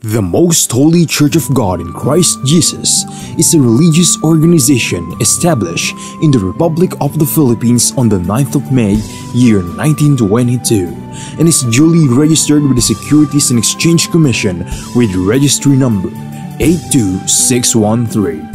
The Most Holy Church of God in Christ Jesus is a religious organization established in the Republic of the Philippines on the 9th of May, year 1922, and is duly registered with the Securities and Exchange Commission with registry number 82613.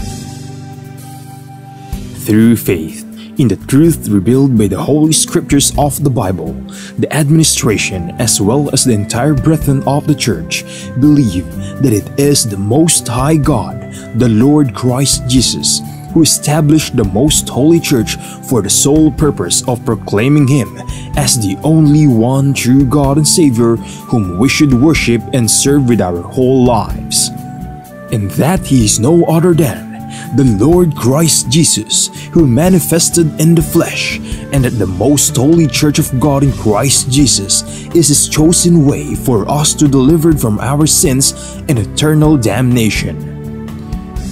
Through faith in the truth revealed by the Holy Scriptures of the Bible, the administration as well as the entire brethren of the Church believe that it is the Most High God, the Lord Christ Jesus, who established the Most Holy Church for the sole purpose of proclaiming Him as the only one true God and Savior whom we should worship and serve with our whole lives, and that He is no other than the Lord Christ Jesus, who manifested in the flesh, and that the Most Holy Church of God in Christ Jesus is His chosen way for us to deliver from our sins and eternal damnation.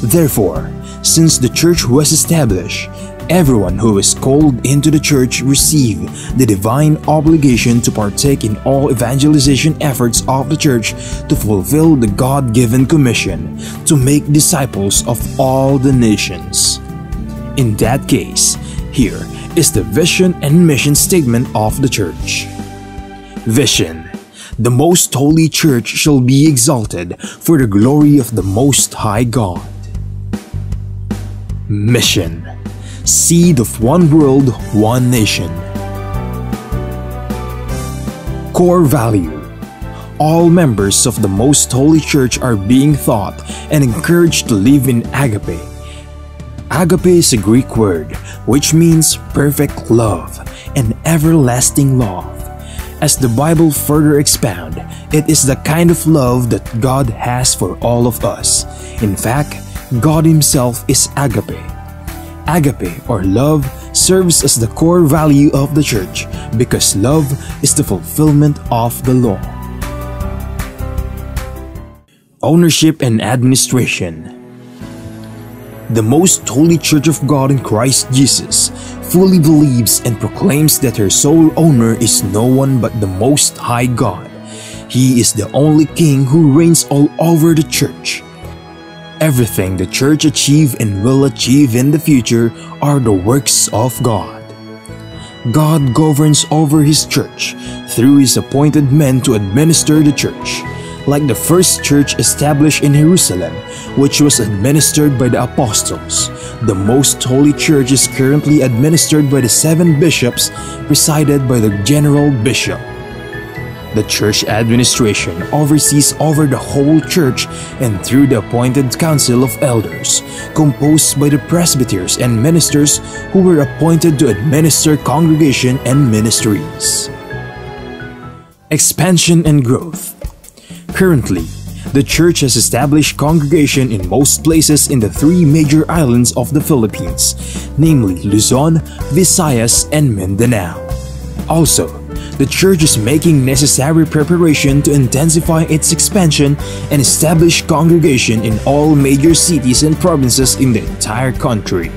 Therefore, since the Church was established, everyone who is called into the Church receive the divine obligation to partake in all evangelization efforts of the Church to fulfill the God-given commission to make disciples of all the nations. In that case, here is the vision and mission statement of the Church. Vision: the Most Holy Church shall be exalted for the glory of the Most High God. Mission: seed of one world, one nation. Core value: all members of the Most Holy Church are being taught and encouraged to live in agape. Agape is a Greek word which means perfect love and everlasting love. As the Bible further expounds, it is the kind of love that God has for all of us. In fact, God Himself is agape. Agape, or love, serves as the core value of the Church because love is the fulfillment of the law. Ownership and administration: the Most Holy Church of God in Christ Jesus fully believes and proclaims that her sole owner is no one but the Most High God. He is the only King who reigns all over the Church. Everything the Church achieve and will achieve in the future are the works of God. God governs over His Church through His appointed men to administer the Church. Like the first church established in Jerusalem, which was administered by the apostles, the Most Holy Church is currently administered by the 7 bishops, presided by the general bishop. The church administration oversees over the whole church and through the appointed council of elders, composed by the presbyters and ministers who were appointed to administer congregation and ministries. Expansion and growth: currently, the church has established congregation in most places in the 3 major islands of the Philippines, namely Luzon, Visayas, and Mindanao. Also, the church is making necessary preparation to intensify its expansion and establish congregation in all major cities and provinces in the entire country.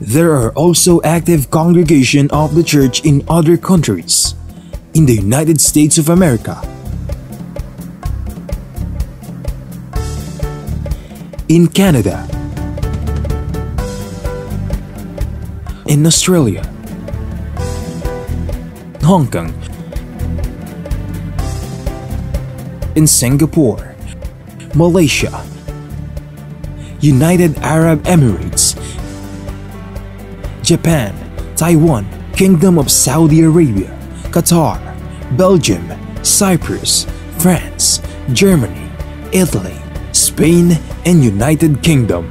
There are also active congregation of the church in other countries. In the United States of America, in Canada, in Australia, Hong Kong, in Singapore, Malaysia, United Arab Emirates, Japan, Taiwan, Kingdom of Saudi Arabia, Qatar, Belgium, Cyprus, France, Germany, Italy, Spain, and United Kingdom.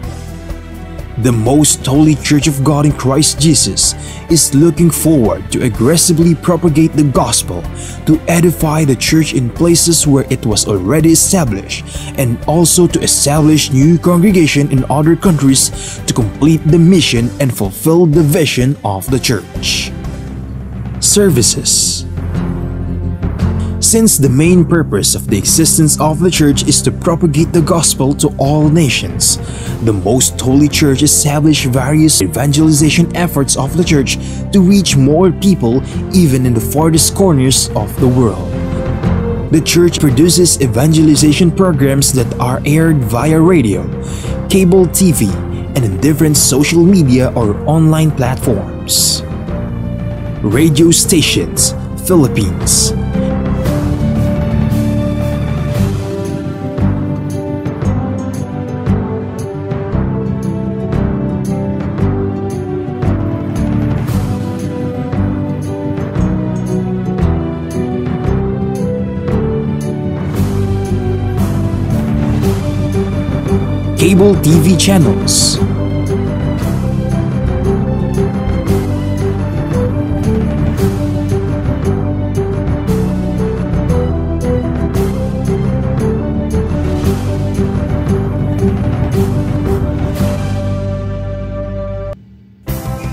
The Most Holy Church of God in Christ Jesus is looking forward to aggressively propagate the gospel, to edify the church in places where it was already established, and also to establish new congregation in other countries to complete the mission and fulfill the vision of the church. Services: since the main purpose of the existence of the Church is to propagate the gospel to all nations, the Most Holy Church established various evangelization efforts of the Church to reach more people even in the farthest corners of the world. The church produces evangelization programs that are aired via radio, cable TV, and in different social media or online platforms. Radio stations, Philippines. Cable TV channels.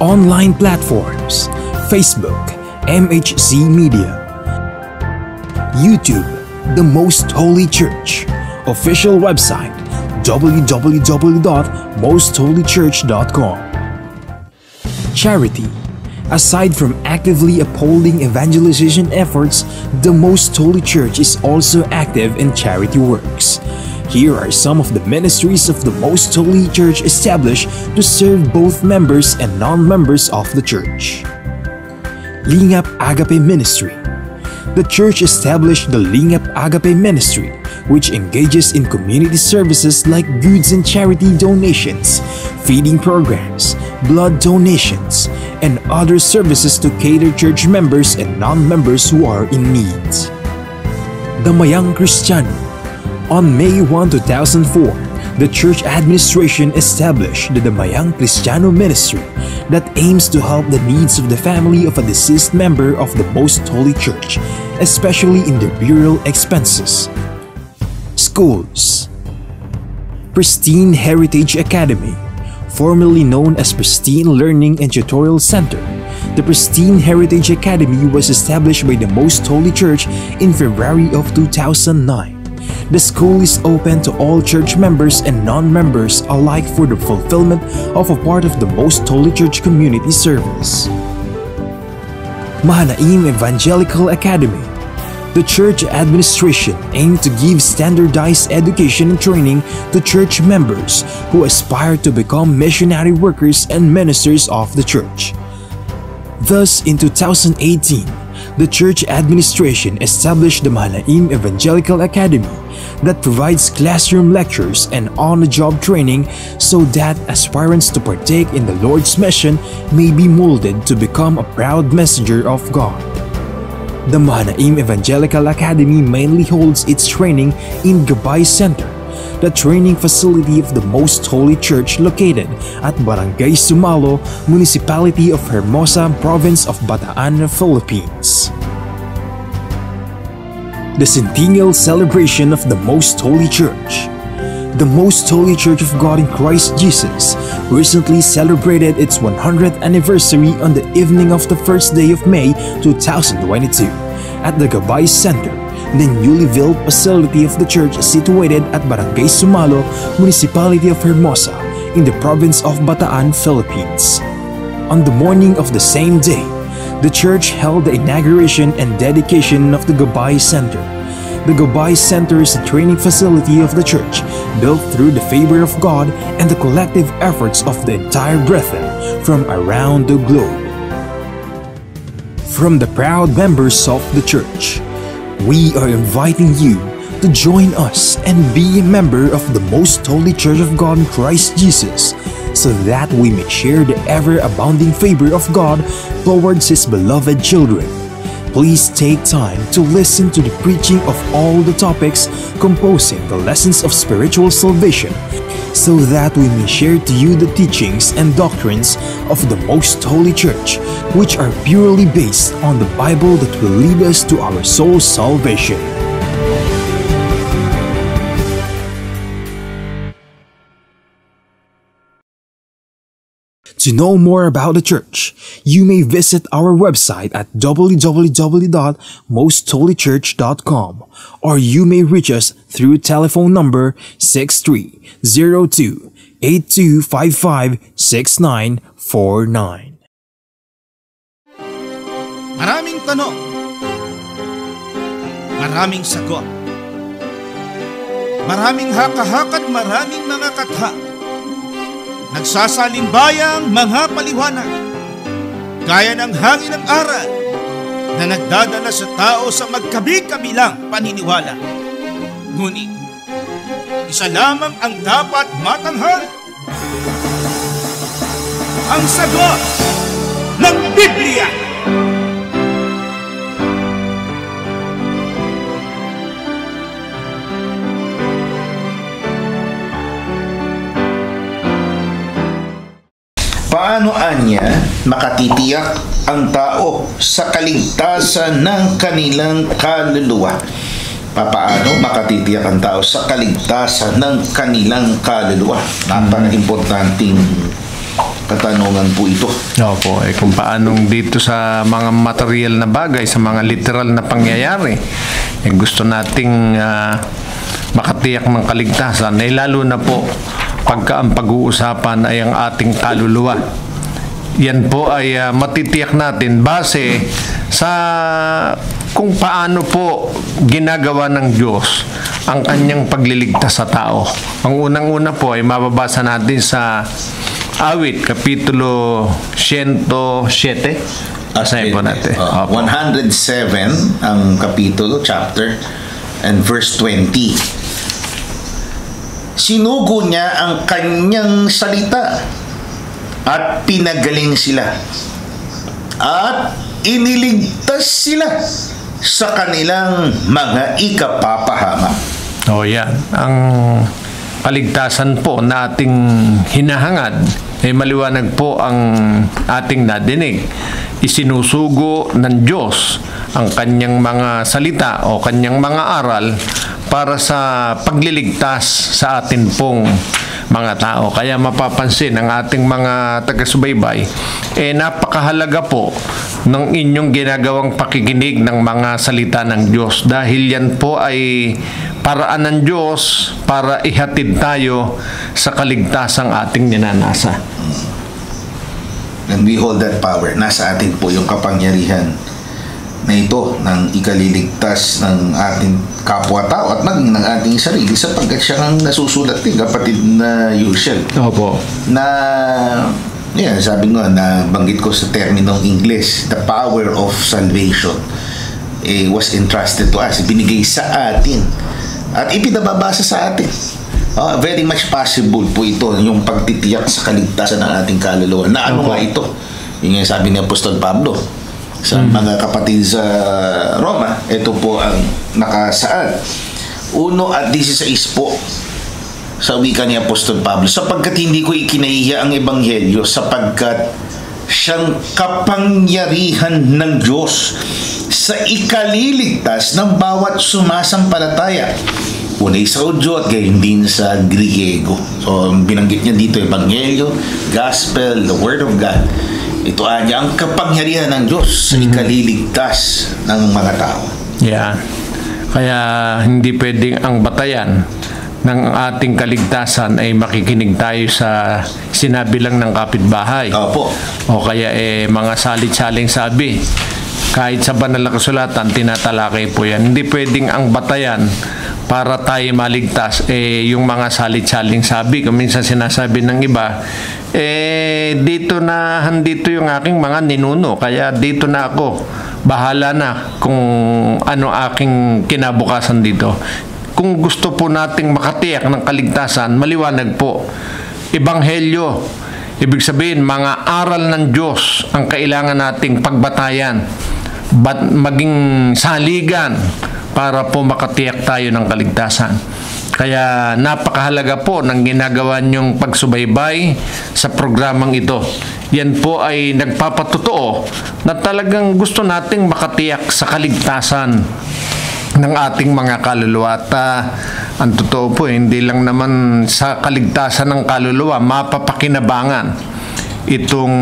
Online platforms, Facebook, MHC Media. YouTube, The Most Holy Church. Official website, www.mostholychurch.com. Charity. Aside from actively upholding evangelization efforts, the Most Holy Church is also active in charity works. Here are some of the ministries of the Most Holy Church established to serve both members and non-members of the church. Lingap Agape Ministry. The church established the Lingap Agape Ministry, which engages in community services like goods and charity donations, feeding programs, blood donations, and other services to cater church members and non-members who are in need. Damayang Kristiyano. On May 1, 2004, the church administration established the Damayang Kristiyano Ministry that aims to help the needs of the family of a deceased member of the Most Holy Church, especially in their burial expenses. Schools. Pristine Heritage Academy, formerly known as Pristine Learning and Tutorial Center. The Pristine Heritage Academy was established by the Most Holy Church in February of 2009. The school is open to all church members and non-members alike for the fulfillment of a part of the Most Holy Church community service. Mahanaim Evangelical Academy. The church administration aimed to give standardized education and training to church members who aspire to become missionary workers and ministers of the church. Thus, in 2018, the church administration established the Mahanaim Evangelical Academy that provides classroom lectures and on-the-job training so that aspirants to partake in the Lord's mission may be molded to become a proud messenger of God. The Mahanaim Evangelical Academy mainly holds its training in Gabay Center, the training facility of the Most Holy Church located at Barangay Sumalo, Municipality of Hermosa, Province of Bataan, Philippines. The Centennial Celebration of the Most Holy Church. The Most Holy Church of God in Christ Jesus recently celebrated its 100th anniversary on the evening of the first day of May 2022 at the Gabay Center, the newly built facility of the church situated at Barangay Sumalo, Municipality of Hermosa, in the province of Bataan, Philippines. On the morning of the same day, the church held the inauguration and dedication of the Gabay Center. The Gabay Center is a training facility of the church built through the favor of God and the collective efforts of the entire brethren from around the globe. From the proud members of the church, we are inviting you to join us and be a member of the Most Holy Church of God in Christ Jesus, so that we may share the ever-abounding favor of God towards His beloved children. Please take time to listen to the preaching of all the topics composing the lessons of spiritual salvation, so that we may share to you the teachings and doctrines of the Most Holy Church, which are purely based on the Bible that will lead us to our soul's salvation. To know more about the church, you may visit our website at www.mostholychurch.com, or you may reach us through telephone number 6302-8255-6949. Maraming tanong, Maraming sagot. Maraming haka-haka at maraming mga katha. Nagsasalimbayang mga paliwanag. Gaya ng hangin ng aral na nagdadala sa tao sa magkabi-kabilang paniniwala. Ngunit, isa lamang ang dapat matanghal. Ang sagot ng Biblia. Paano anya makatitiyak ang tao sa kaligtasan ng kanilang kaluluwa? Paano makatitiyak ang tao sa kaligtasan ng kanilang kaluluwa? Napaka-importanting katanungan po ito. Opo, kung paanong dito sa mga material na bagay, sa mga literal na pangyayari, gusto nating makatiyak ng kaligtasan, lalo na po pagka ang pag-uusapan ay ang ating kaluluwa. Yan po ay matitiyak natin base sa kung paano po ginagawa ng Diyos ang kanyang pagliligtas sa tao. Ang unang-una po ay mababasa natin sa Awit, Kapitulo 107. Asahin po natin. 107 ang kapitulo, chapter, and verse 20. Sinugo niya ang kanyang salita at pinagaling sila at iniligtas sila sa kanilang mga ikapapahamak. Yan. Ang kaligtasan po na ating hinahangad ay maliwanag po ang ating nadinig. Isinusugo ng Diyos ang kanyang mga salita o kanyang mga aral para sa pagliligtas sa atin pong mga tao. Kaya mapapansin ang ating mga taga-subaybay, napakahalaga po ng inyong ginagawang pakikinig ng mga salita ng Diyos, dahil yan po ay paraan ng Diyos para ihatid tayo sa kaligtasang ating ninanasa. And we hold that power. Nasa atin po yung kapangyarihan na ito ng ikaliligtas ng ating kapwa-tao at maging ng ating sarili, sapagkat siya ang nasusulat din, kapatid na Yusel. Opo. Na, sabi nga, na banggit ko sa terminong English, the power of salvation was entrusted to us. Binigay sa atin at ipinababasa sa atin. Very much possible po ito, yung pagtitiyak sa kaligtasan ng ating kaluluwa. Na ano nga ito? Yung sabi ni Apostol Pablo sa mga kapatid sa Roma, ito po ang nakasaad. 1:16 po sa wika ni Apostol Pablo, sapagkat hindi ko ikinahiya ang ebanghelyo, sapagkat siyang kapangyarihan ng Diyos sa ikaliligtas ng bawat sumasampalataya, unay sa Hudyo at gayon din sa Griego. So binanggit niya dito ebanghelyo, gospel, the word of God. Ito ang kapangyarihan ng Diyos sa ikaliligtas ng mga tao. Yeah. Kaya hindi pwedeng ang batayan ng ating kaligtasan ay makikinig tayo sa sinabi lang ng kapitbahay. Opo. O kaya mga salit-saling sabi. Kahit sa banal na kasulatan, tinatalakay po yan. Hindi pwedeng ang batayan para tayo maligtas yung mga salit-saling sabi. Kung minsan sinasabi ng iba, handito yung aking mga ninuno, kaya dito na ako, bahala na kung ano aking kinabukasan dito. Kung gusto po nating makatiyak ng kaligtasan, maliwanag po, ebanghelyo, ibig sabihin mga aral ng Diyos ang kailangan nating pagbatayan, maging saligan para po makatiyak tayo ng kaligtasan. Kaya napakahalaga po ng ginagawa niyong pagsubaybay sa programang ito. Yan po ay nagpapatotoo na talagang gusto nating makatiyak sa kaligtasan ng ating mga kaluluwa. At ang totoo po, hindi lang naman sa kaligtasan ng kaluluwa mapapakinabangan itong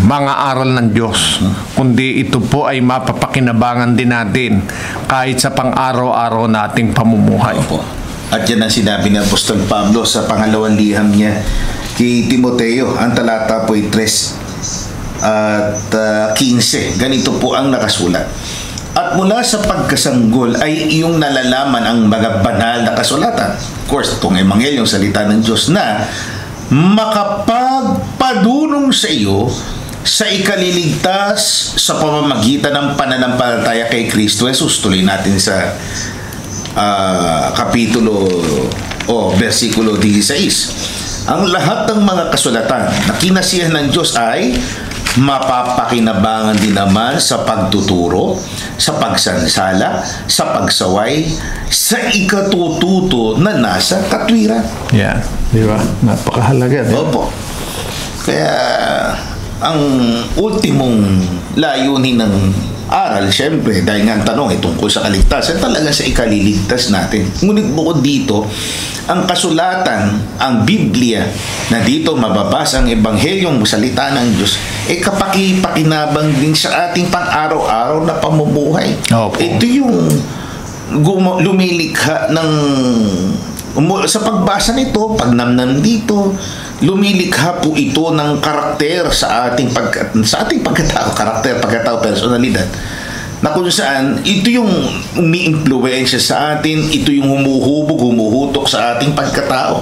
mga aral ng Diyos, kundi ito po ay mapapakinabangan din natin kahit sa pang-araw-araw nating pamumuhay. Opo. At yan ang sinabi ni Apostol Pablo sa pangalawang liham niya kay Timoteo. Ang talata po ay 3 at 15. Ganito po ang nakasulat. At mula sa pagkasanggol ay iyong nalalaman ang mga banal na kasulatan. Of course, itong Emanghelyong salita ng Diyos na makapagpadulong sa iyo sa ikaliligtas sa pamamagitan ng pananampalataya kay Kristo Jesus. Tuloy natin sa kapitulo versikulo 16. Ang lahat ng mga kasulatan na kinasiyahan ng Diyos ay mapapakinabangan din naman sa pagtuturo, sa pagsansala, sa pagsaway, sa ikatututo na nasa katwiran. Yeah, di ba? Napakahalaga. Opo. Kaya ang ultimong layunin ng aral, syempre, dahil nga ang tanong tungkol sa kaligtasan, talaga sa ikaliligtas natin. Ngunit bukod dito, ang kasulatan, ang Biblia, na dito mababasa ang Ebanghelyong salita ng Diyos, kapaki-pakinabang din sa ating pang-araw-araw na pamumuhay. Opo. Ito yung lumilikha ng sa pagbasa nito, pagnamnam dito, lumilikha po ito ng karakter sa ating pagkatao, personalidad, na kung saan ito yung umi-impluwensya sa atin, ito yung humuhutok sa ating pagkatao.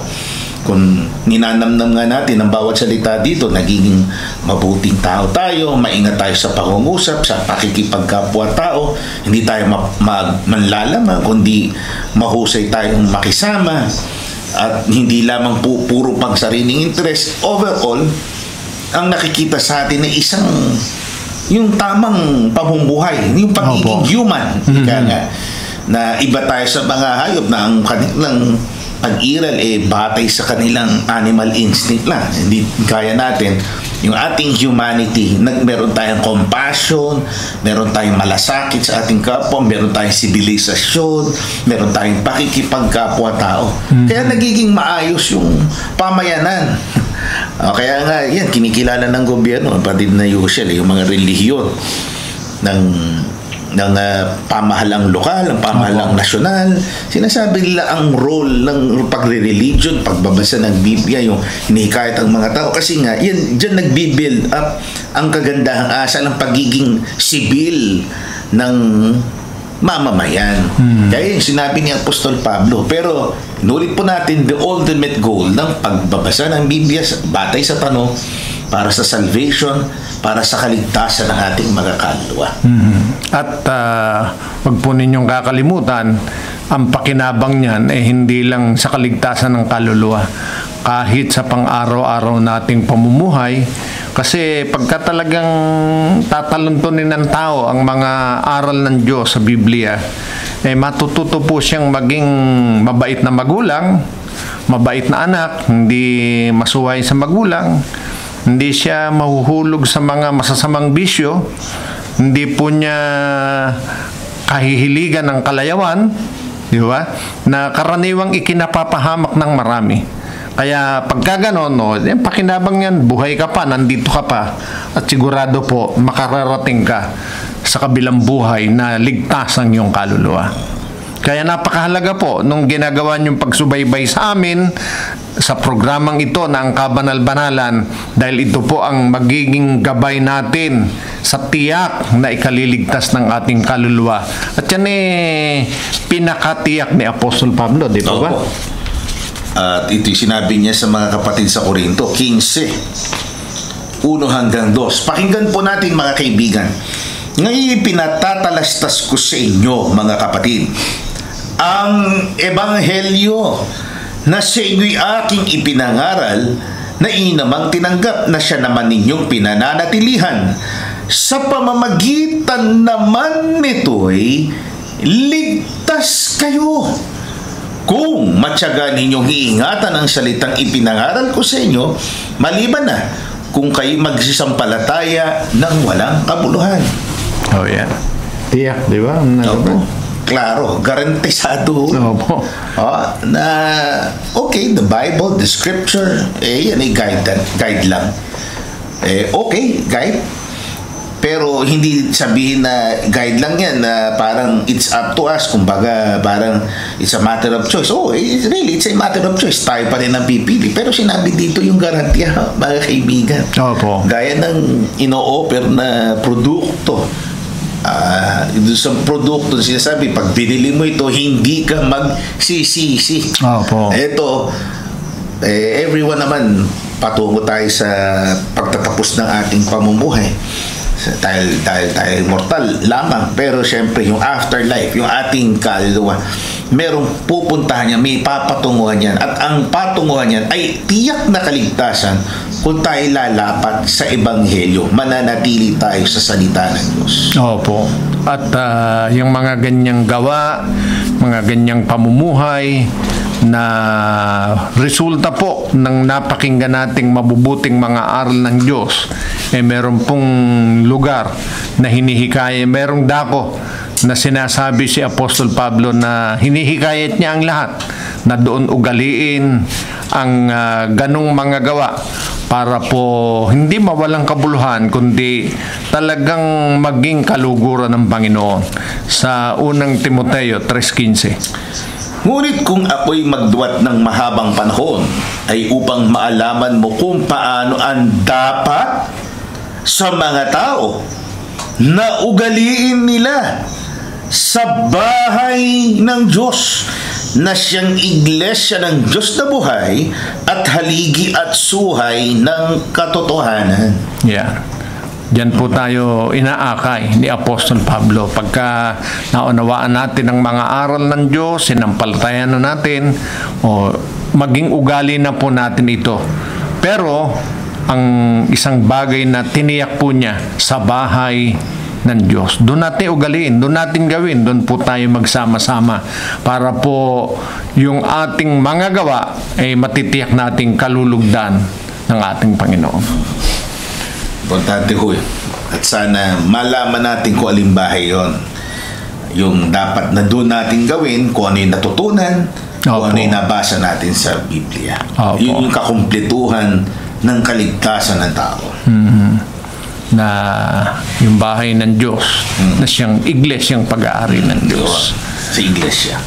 Kung ninanamnam nga natin ang bawat salita dito, nagiging mabuting tao tayo, maingat tayo sa pangungusap, sa pakikipagkapwa-tao, hindi tayo manlalamang, kundi mahusay tayong makisama, at hindi lamang puro pang sariling interest. Overall, ang nakikita sa atin ay yung tamang pamumuhay, yung pagiging human. Kaya na iba tayo sa mga hayop na ang kanilang pag-iral batay sa kanilang animal instinct lang. Hindi kaya natin yung ating humanity, meron tayong compassion, meron tayong malasakit sa ating kapwa, meron tayong sibilisasyon, meron tayong pakikipagkapwa-tao. Kaya nagiging maayos yung pamayanan. Kaya nga, yan, kinikilala ng gobyerno, pati na usually, yung mga relihiyon ng pamahalang lokal, ang pamahalang nasyonal. Sinasabi nila ang role ng pagre-religion, pagbabasa ng Biblia, yung hinihikayat ang mga tao. Kasi nga, dyan nagbi-build up ang kagandahang asal ng pagiging sibil ng mamamayan. Kaya yung sinabi ni Apostol Pablo. Pero, inulit po natin the ultimate goal ng pagbabasa ng Biblia batay sa tanong para sa salvation, para sa kaligtasan ng ating mga kaluluwa. At wag po ninyong kakalimutan, ang pakinabang niyan ay hindi lang sa kaligtasan ng kaluluwa, kahit sa pang-araw-araw nating pamumuhay. Kasi pagka talagang tataluntunin ng tao ang mga aral ng Diyos sa Biblia, matututo po siyang maging mabait na magulang, mabait na anak, hindi masuway sa magulang, hindi siya mahuhulog sa mga masasamang bisyo, hindi po niya kahihiligan ng kalayawan, di ba? Na karaniwang ikinapapahamak ng marami. Kaya pagka ganon, pakinabang yan, buhay ka pa, nandito ka pa, at sigurado po makararating ka sa kabilang buhay na ligtas ang iyong kaluluwa. Kaya napakahalaga po nung ginagawa niyong pagsubaybay sa amin sa programang ito na ang Kabanal-Banalan, dahil ito po ang magiging gabay natin sa tiyak na ikaliligtas ng ating kaluluwa. At yan pinakatiyak ni Apostol Pablo, di ba ba? At ito'y sinabi niya sa mga kapatid sa Korinto, 15, 1 hanggang 2. Pakinggan po natin mga kaibigan. Ngayon pinatatalastas ko sa inyo mga kapatid ang ebanghelyo na sa inyo'y aking ipinangaral, na inamang tinanggap, na siya naman ninyong pinananatilihan. Sa pamamagitan naman nito'y ligtas kayo, kung matyaga ninyong iingatan ang salitang ipinangaral ko sa inyo, maliban na kung kayo magsisampalataya ng walang kabuluhan. Oh yeah. Tiyak, di ba? Opo. Klaro, garantisado. Opo. Na okay, the Bible, the Scripture, yan ay guide lang. Okay, guide. Pero hindi sabihin na guide lang yan, na parang it's up to us, kumbaga parang it's a matter of choice. It's a matter of choice. Tayo pa rin ang pipili. Pero sinabi dito yung garantiya, mga kaibigan. Opo. Gaya ng ino-offer na produkto, Doon sa produkto sinasabi, pag binili mo ito, hindi ka magsisisi. Opo. Ito, everyone naman, patungo tayo sa pagtatapos ng ating pamumuhay. Dahil mortal lamang, pero syempre yung afterlife, yung ating kaluluwa, merong pupuntahan niya, may papatunguhan yan, at ang patunguhan yan ay tiyak na kaligtasan kung tayo lalapat sa ebanghelyo, mananatili tayo sa salita ng Diyos. Opo. At yung mga ganyang gawa, mga ganyang pamumuhay na resulta po ng napakinggan nating mabubuting mga aral ng Diyos, meron pong lugar na hinihikaya, merong dako na sinasabi si Apostol Pablo na hinihikayat niya ang lahat na doon ugaliin ang ganong mga gawa para po hindi mawalang kabuluhan kundi talagang maging kaluguran ng Panginoon. Sa unang Timoteo 3:15. Ngunit kung ako'y magduwat ng mahabang panahon ay upang maalaman mo kung paano ang dapat sa mga tao na ugaliin nila sa bahay ng Diyos, na siyang iglesia ng Diyos na buhay at haligi at suhay ng katotohanan. Yeah. Diyan po tayo inaakay ni Apostol Pablo. Pagka naunawaan natin ang mga aral ng Diyos, sinampalatayan na natin, o maging ugali na po natin ito. Pero ang isang bagay na tiniyak po niya, sa bahay ng Diyos, doon natin ugaliin, doon natin gawin, doon po tayo magsama-sama para po yung ating mga gawa ay matitiyak nating kalulugdan ng ating Panginoon. Importante ho. At sana malaman natin kung alin bahay yon. Yung dapat na doon natin gawin, kung ano yung natutunan, kung ano yung nabasa natin sa Biblia. Yun yung kakumpletuhan ng kaligtasan ng tao. Mm-hmm. Na yung bahay ng Diyos, na siyang iglesyang pag-aari ng Diyos. Sa iglesia.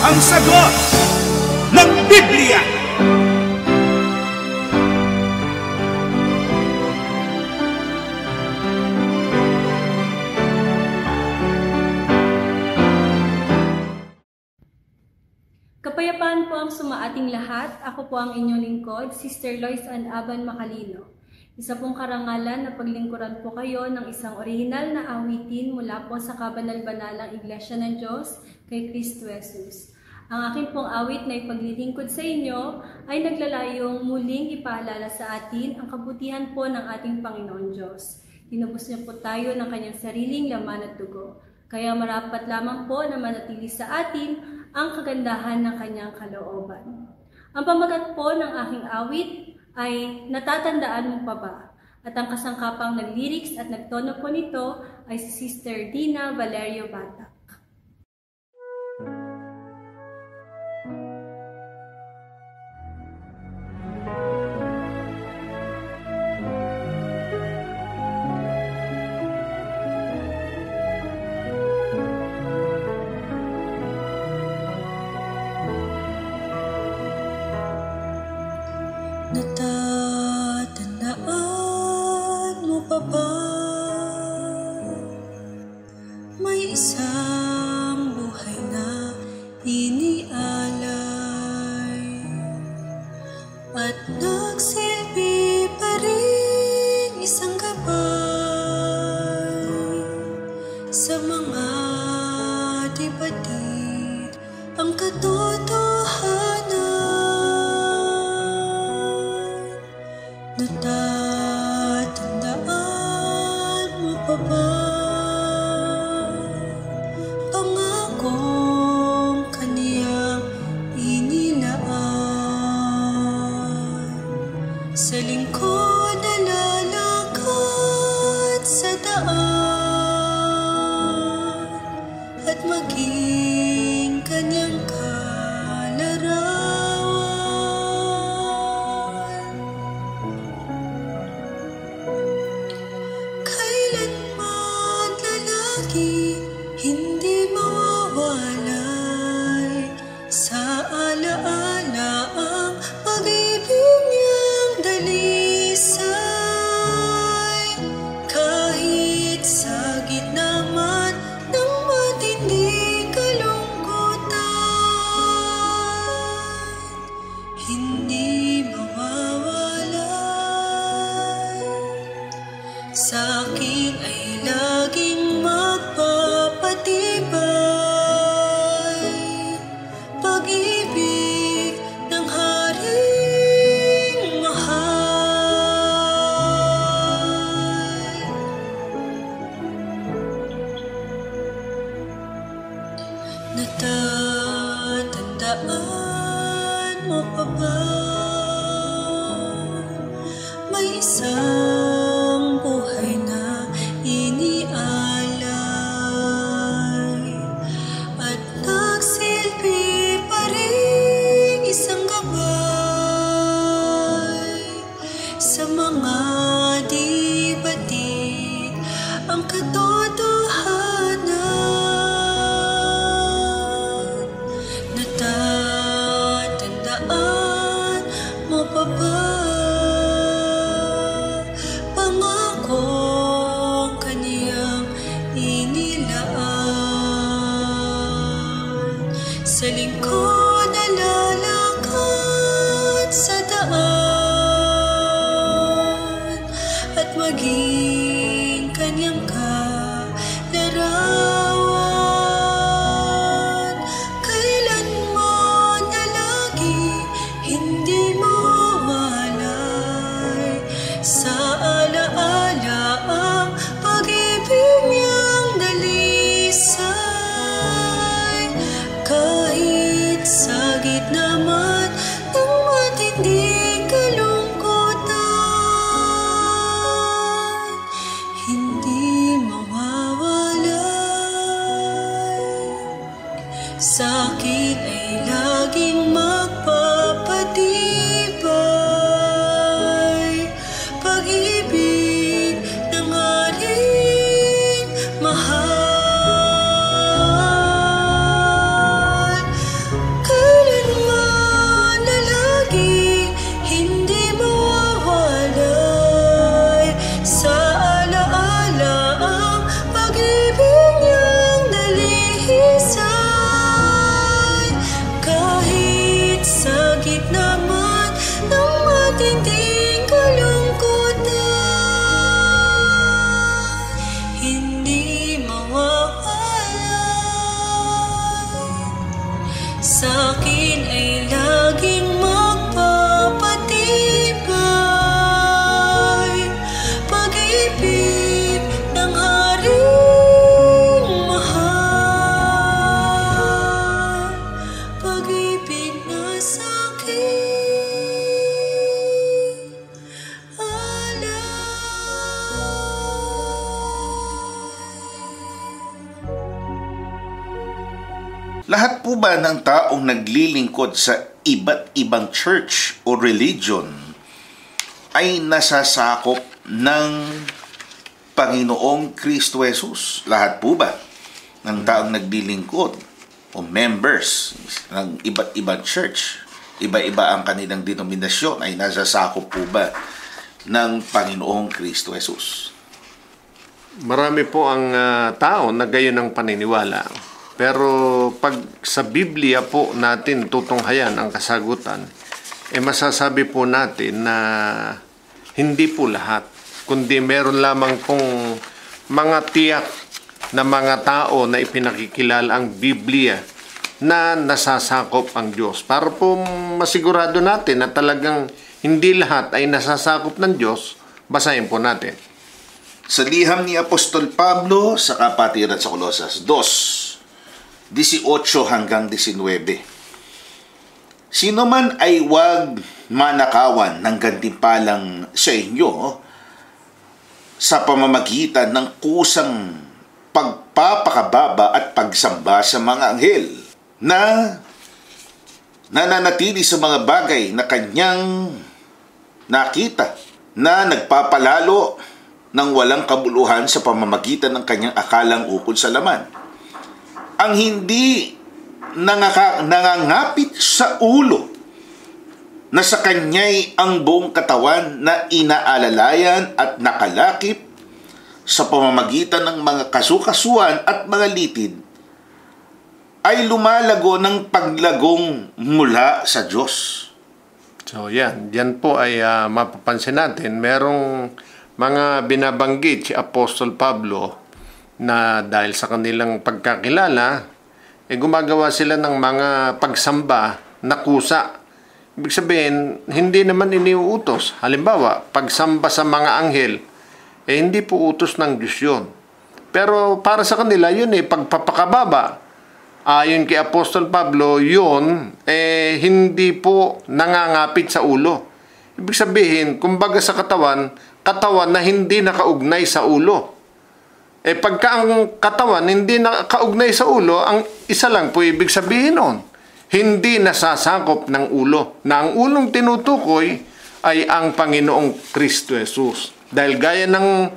Ang sagot ng Biblia. Kapayapaan po ang sumaating lahat. Ako po ang inyong lingkod, Sister Lois Ann Aban Macalino. Isa pong karangalan na paglingkuran po kayo ng isang orihinal na awitin mula po sa kabanal-banalang Iglesia ng Diyos kay Kristo Jesus. Ang aking pong awit na ipaglilingkod sa inyo ay naglalayong muling ipaalala sa atin ang kabutihan po ng ating Panginoon Diyos. Tinubos niya po tayo ng kanyang sariling laman at dugo. Kaya marapat lamang po na manatili sa atin ang kagandahan ng kanyang kalooban. Ang pamagat po ng aking awit ay Natatandaan Mo Pa Ba? At ang kasangkapang nag-lyrics at nagtono po nito ay si Sister Dina Valerio Batak. Natatandaan mo pa ba? May isang buhay na inialay at nagsilbi pa rin isang gabay sa mga di-batid ang katotohanan. Natatandaan mo pa ba? Pangakong kaniyang inilaan sa lingkod na lalakad sa daan at maging kanyang kalarawan. Kailanman ay laging magpapatibay, pag-ibig ng Haring mahal. Natatandaan mo pa ba? May isang buhay na inialay at nagsilbi pa rin isang gabay sa mga di batid ang katotohanan. Natatandaan mo pa ba? Pangakong kaniyang inilaan sa lingkod na lalakad sa daan at maging kanyang kalarawan. Kailanman na lagi hindi mawalay sa alaala ang pag-ibig niyang dalisay. Kahit sa gitna man ng matinding kalungkutan, hindi mawawalay. Sa akin ay laging magpapatibay, pag-ibig ng Haring mahal. Kailanman na lagi hindi mawawalay sa alaala ang pag-ibig niyang dalisay. Kahit sa gitna man ng matinding kalungkutan, hindi mawawalay. Sa akin ay laging magpapatibay, pag-ibig ng Haring mahal. Pag-ibig na sa akin alay. Lahat po ba ng taong naglilingkod sa iba't ibang church o religion ay nasasakop ng Panginoong Kristo Jesus? Lahat po ba ng taong naglilingkod o members ng iba't ibang church, iba-iba ang kanilang denominasyon, ay nasasakop po ba ng Panginoong Kristo Jesus? Marami po ang tao na gayon ang paniniwala. Pero pag sa Biblia po natin tutunghayan ang kasagutan, masasabi po natin na hindi po lahat, kundi meron lamang pong mga tiyak na mga tao na ipinakikilala ang Biblia na nasasakop ang Diyos. Para po masigurado natin na talagang hindi lahat ay nasasakop ng Diyos, basahin po natin. Sa liham ni Apostol Pablo sa kapatiran sa Colosas 2:18 hanggang 19. Sino man ay huwag manakawan ng gantimpalang sa inyo sa pamamagitan ng kusang pagpapakababa at pagsamba sa mga anghel na nananatili sa mga bagay na kanyang nakita, na nagpapalalo ng walang kabuluhan sa pamamagitan ng kanyang akalang ukol sa laman. Ang hindi nangangapit sa ulo, na sa kanya'y ang buong katawan na inaalalayan at nakalakip sa pamamagitan ng mga kasukasuan at mga litid, ay lumalago ng paglagong mula sa Diyos. So yan po ay mapapansin natin, merong mga binabanggit si Apostol Pablo na dahil sa kanilang pagkakilala, gumagawa sila ng mga pagsamba na kusa. Ibig sabihin, hindi naman iniuutos. Halimbawa, pagsamba sa mga anghel, hindi po utos ng Diyos yun. Pero para sa kanila, yun pagpapakababa. Ayon kay Apostol Pablo, yun, hindi po nangangapit sa ulo. Ibig sabihin, kumbaga sa katawan na hindi nakaugnay sa ulo. Pagka ang katawan hindi nakaugnay sa ulo, ang isa lang po ibig sabihin nun, hindi nasasakop ng ulo. Na ang ulong tinutukoy ay ang Panginoong Kristo Jesus. Dahil gaya ng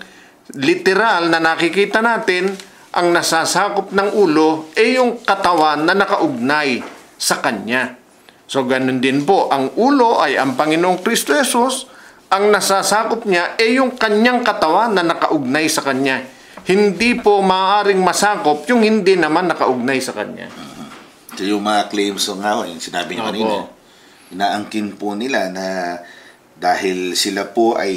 literal na nakikita natin, ang nasasakop ng ulo ay yung katawan na nakaugnay sa Kanya. So, ganun din po, ang ulo ay ang Panginoong Kristo Jesus, ang nasasakop niya ay yung Kanyang katawan na nakaugnay sa Kanya. Hindi po maaaring masakop yung hindi naman nakaugnay sa Kanya. So, yung mga claims nga, yung sinabi niyo kanina, inaangkin po nila na dahil sila po ay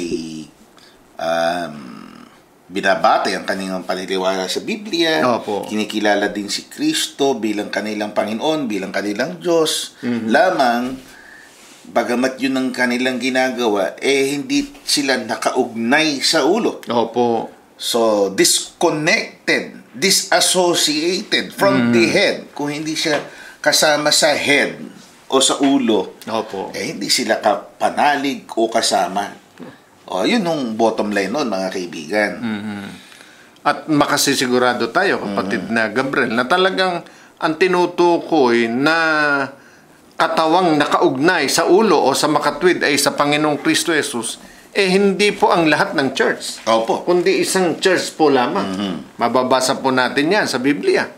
binabatay ang kanilang paniniwala sa Biblia, kinikilala din si Kristo bilang kanilang Panginoon, bilang kanilang Diyos, lamang, bagamat yun ang kanilang ginagawa, hindi sila nakaugnay sa ulo. So, disconnected, disassociated from the head. Kung hindi siya kasama sa head o sa ulo, hindi sila kapanalig o kasama. Yun yung bottom line nun, mga kaibigan. At makasisigurado tayo, kapatid na Gabriel, na talagang ang tinutukoy na katawang nakaugnay sa ulo o sa makatwid ay sa Panginoong Kristo Jesus, hindi po ang lahat ng church. Kundi isang church po lamang. Mababasa po natin yan sa Biblia.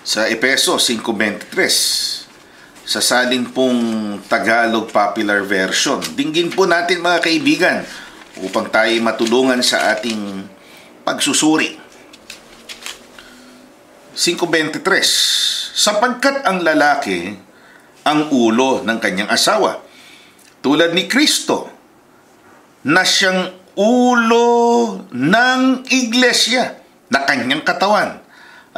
Sa Efeso 5:23, sa salin pong Tagalog Popular Version. Dinggin po natin, mga kaibigan, upang tayo matulungan sa ating pagsusuri. 5:23, sapagkat ang lalaki ang ulo ng kanyang asawa, tulad ni Kristo, na siyang ulo ng iglesia, na kanyang katawan,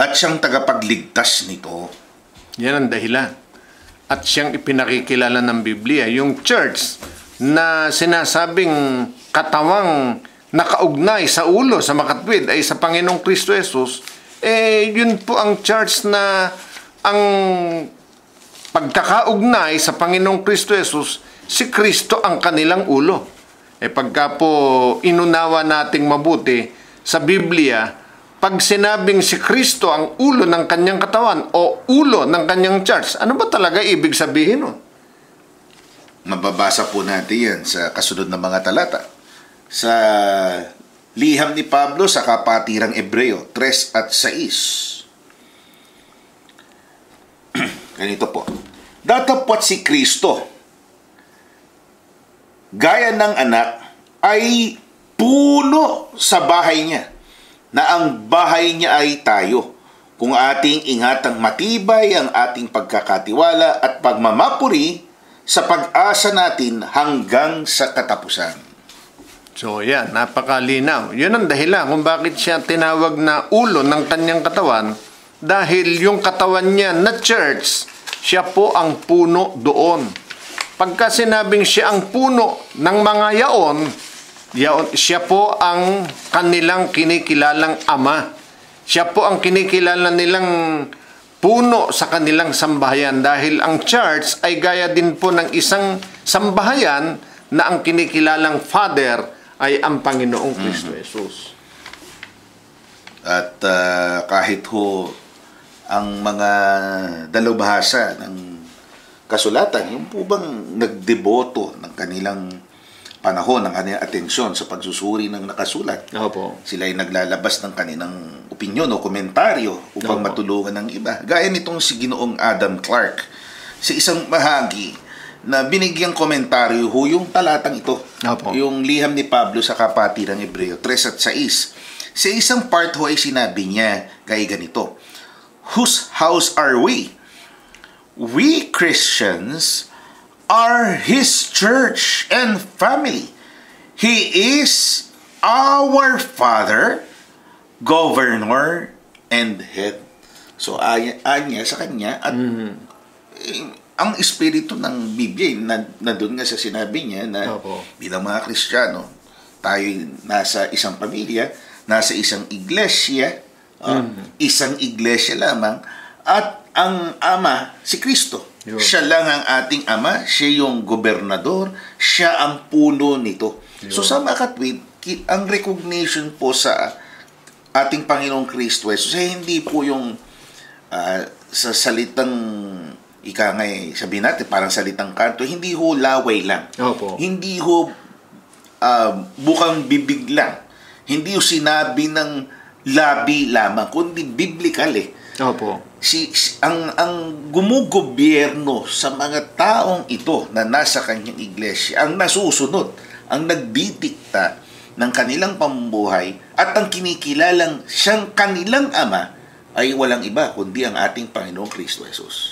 at siyang tagapagligtas nito. Yan ang dahilan. At siyang ipinakikilala ng Biblia, yung church na sinasabing katawang nakaugnay sa ulo, sa makatwid, ay sa Panginoong Kristo Jesus, yun po ang church na ang pagkakaugnay sa Panginoong Kristo Jesus, si Kristo ang kanilang ulo. Pagka po inunawa nating mabuti sa Biblia, pag sinabing si Kristo ang ulo ng kanyang katawan o ulo ng kanyang church, ano ba talaga ibig sabihin nun? Mababasa po natin yan sa kasunod na mga talata. Sa liham ni Pablo sa Kapatirang Ebreo 3 at 6. Ganito po. Datapwat si Kristo, gaya ng anak, ay puno sa bahay niya, na ang bahay niya ay tayo, kung ating ingatang matibay ang ating pagkakatiwala at pagmamapuri sa pag-asa natin hanggang sa katapusan. So yan, napakalinaw. Yun ang dahilan kung bakit siya tinawag na ulo ng kanyang katawan, dahil yung katawan niya na church, siya po ang puno doon. Pagka sinabing siya ang puno ng mga yaon, siya po ang kanilang kinikilalang ama. Siya po ang kinikilala nilang puno sa kanilang sambahayan, dahil ang church ay gaya din po ng isang sambahayan na ang kinikilalang father ay ang Panginoong Kristo Jesus. At kahit ho ang mga dalubhasa ng kasulatan, yung po bang nagdeboto ng kanilang panahon, ng kanilang atensyon sa pagsusuri ng nakasulat. Sila ay naglalabas ng kanilang opinyon o komentaryo upang matulungan ng iba. Gaya nitong si Ginoong Adam Clark, sa isang bahagi na binigyang komentaryo ho yung talatang ito. Yung liham ni Pablo sa Kapatirang Ebreo 3 at 6. Sa isang part ho ay sinabi niya gaya ganito, whose house are we? We Christians are His church and family. He is our Father, Governor, and Head. So, anya sa Kanya, at ang espiritu ng Biblia, nandun nga sa sinabi niya na bilang mga Kristiyano, tayo nasa isang pamilya, nasa isang iglesia, isang iglesia lamang, at ang Ama, si Kristo. Siya lang ang ating Ama, siya yung gobernador, siya ang puno nito. So sa mga katwid, ang recognition po sa ating Panginoong Kristo Jesus, hindi po yung sa salitang sabihin natin, parang salitang kanto, hindi ho laway lang. Hindi ho bukang bibig lang. Hindi ho sinabi ng labi lamang, kundi biblical ang gumugobyerno sa mga taong ito na nasa kanyang iglesia, ang nasusunod, ang nagdidikta ng kanilang pamumuhay, at ang kinikilalang siyang kanilang Ama ay walang iba kundi ang ating Panginoong Kristo Jesus.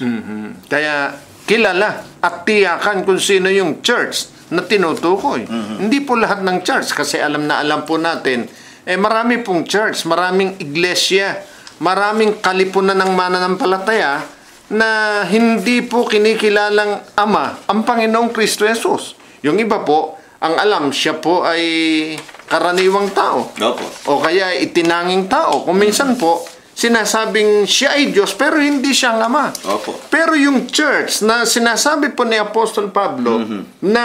Kaya kilala at tiyakan kung sino yung church na tinutukoy. Hindi po lahat ng church, kasi alam po natin, marami pong church, maraming iglesia, maraming kalipunan ng mananampalataya na hindi po kinikilalang Ama ang Panginoong Kristo Jesus. Yung iba po, ang alam, siya po ay karaniwang tao. O kaya itinanging tao. Kung minsan po, sinasabing siya ay Diyos, pero hindi siya ang Ama. Pero yung church na sinasabi po ni Apostol Pablo na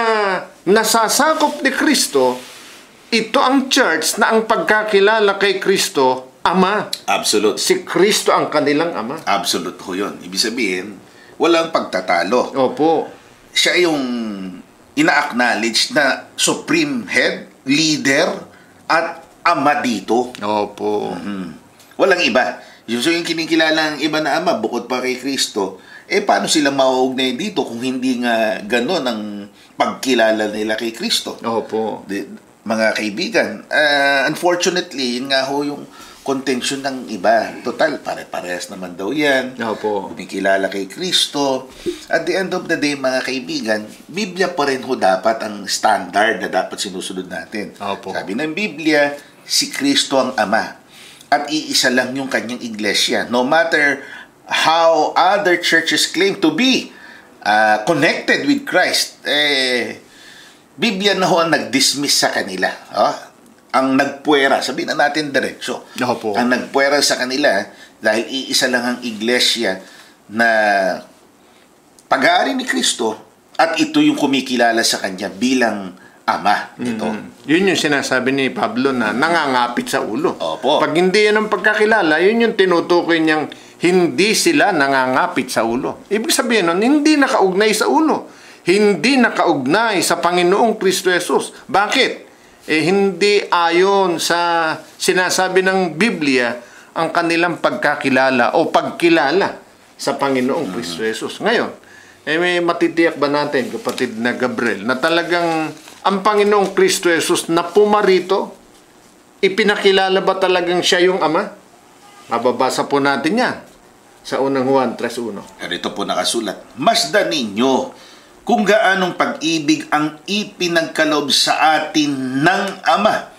nasasakop ni Kristo, ito ang church na ang pagkakilala kay Kristo, Ama. Absolute. Si Kristo ang kanilang Ama. Absolute ho yun. Ibig sabihin, walang pagtatalo. Siya yung ina-acknowledge na supreme head, leader, at Ama dito. Walang iba. Yung kinikilala ng iba na Ama, bukod pa kay Kristo, paano sila mauugnay dito kung hindi nga gano'n ang pagkilala nila kay Kristo? Mga kaibigan, unfortunately, yun nga ho yung contention ng iba. Total, pare-parehas naman daw yan. Kumikilala kay Kristo. At the end of the day, mga kaibigan, Biblia pa rin ho dapat ang standard na dapat sinusunod natin. Sabi ng Biblia, si Kristo ang Ama. At iisa lang yung kanyang iglesia. No matter how other churches claim to be connected with Christ, Biblia na ho ang nag-dismiss sa kanila. Ang nagpuwera, sabihin na natin diretso. Ang nagpuwera sa kanila dahil iisa lang ang iglesia na pag-aari ni Kristo, at ito yung kumikilala sa kanya bilang Ama nito. Yun yung sinasabi ni Pablo na nangangapit sa ulo. Pag hindi yan ang pagkakilala, yun yung tinutukoy niyang hindi sila nangangapit sa ulo. Ibig sabihin nun, hindi nakaugnay sa ulo. Hindi nakaugnay sa Panginoong Kristo Jesus. Bakit? Hindi ayon sa sinasabi ng Biblia ang kanilang pagkakilala o pagkilala sa Panginoong Kristo Jesus. Ngayon, may matitiyak ba natin, kapatid na Gabriel, na talagang ang Panginoong Kristo Jesus na pumarito, ipinakilala ba talagang siya yung Ama? Mababasa po natin yan sa unang Juan 3:1. Ito po nakasulat, masdan ninyo kung gaanong pag-ibig ang ipinagkaloob sa atin ng Ama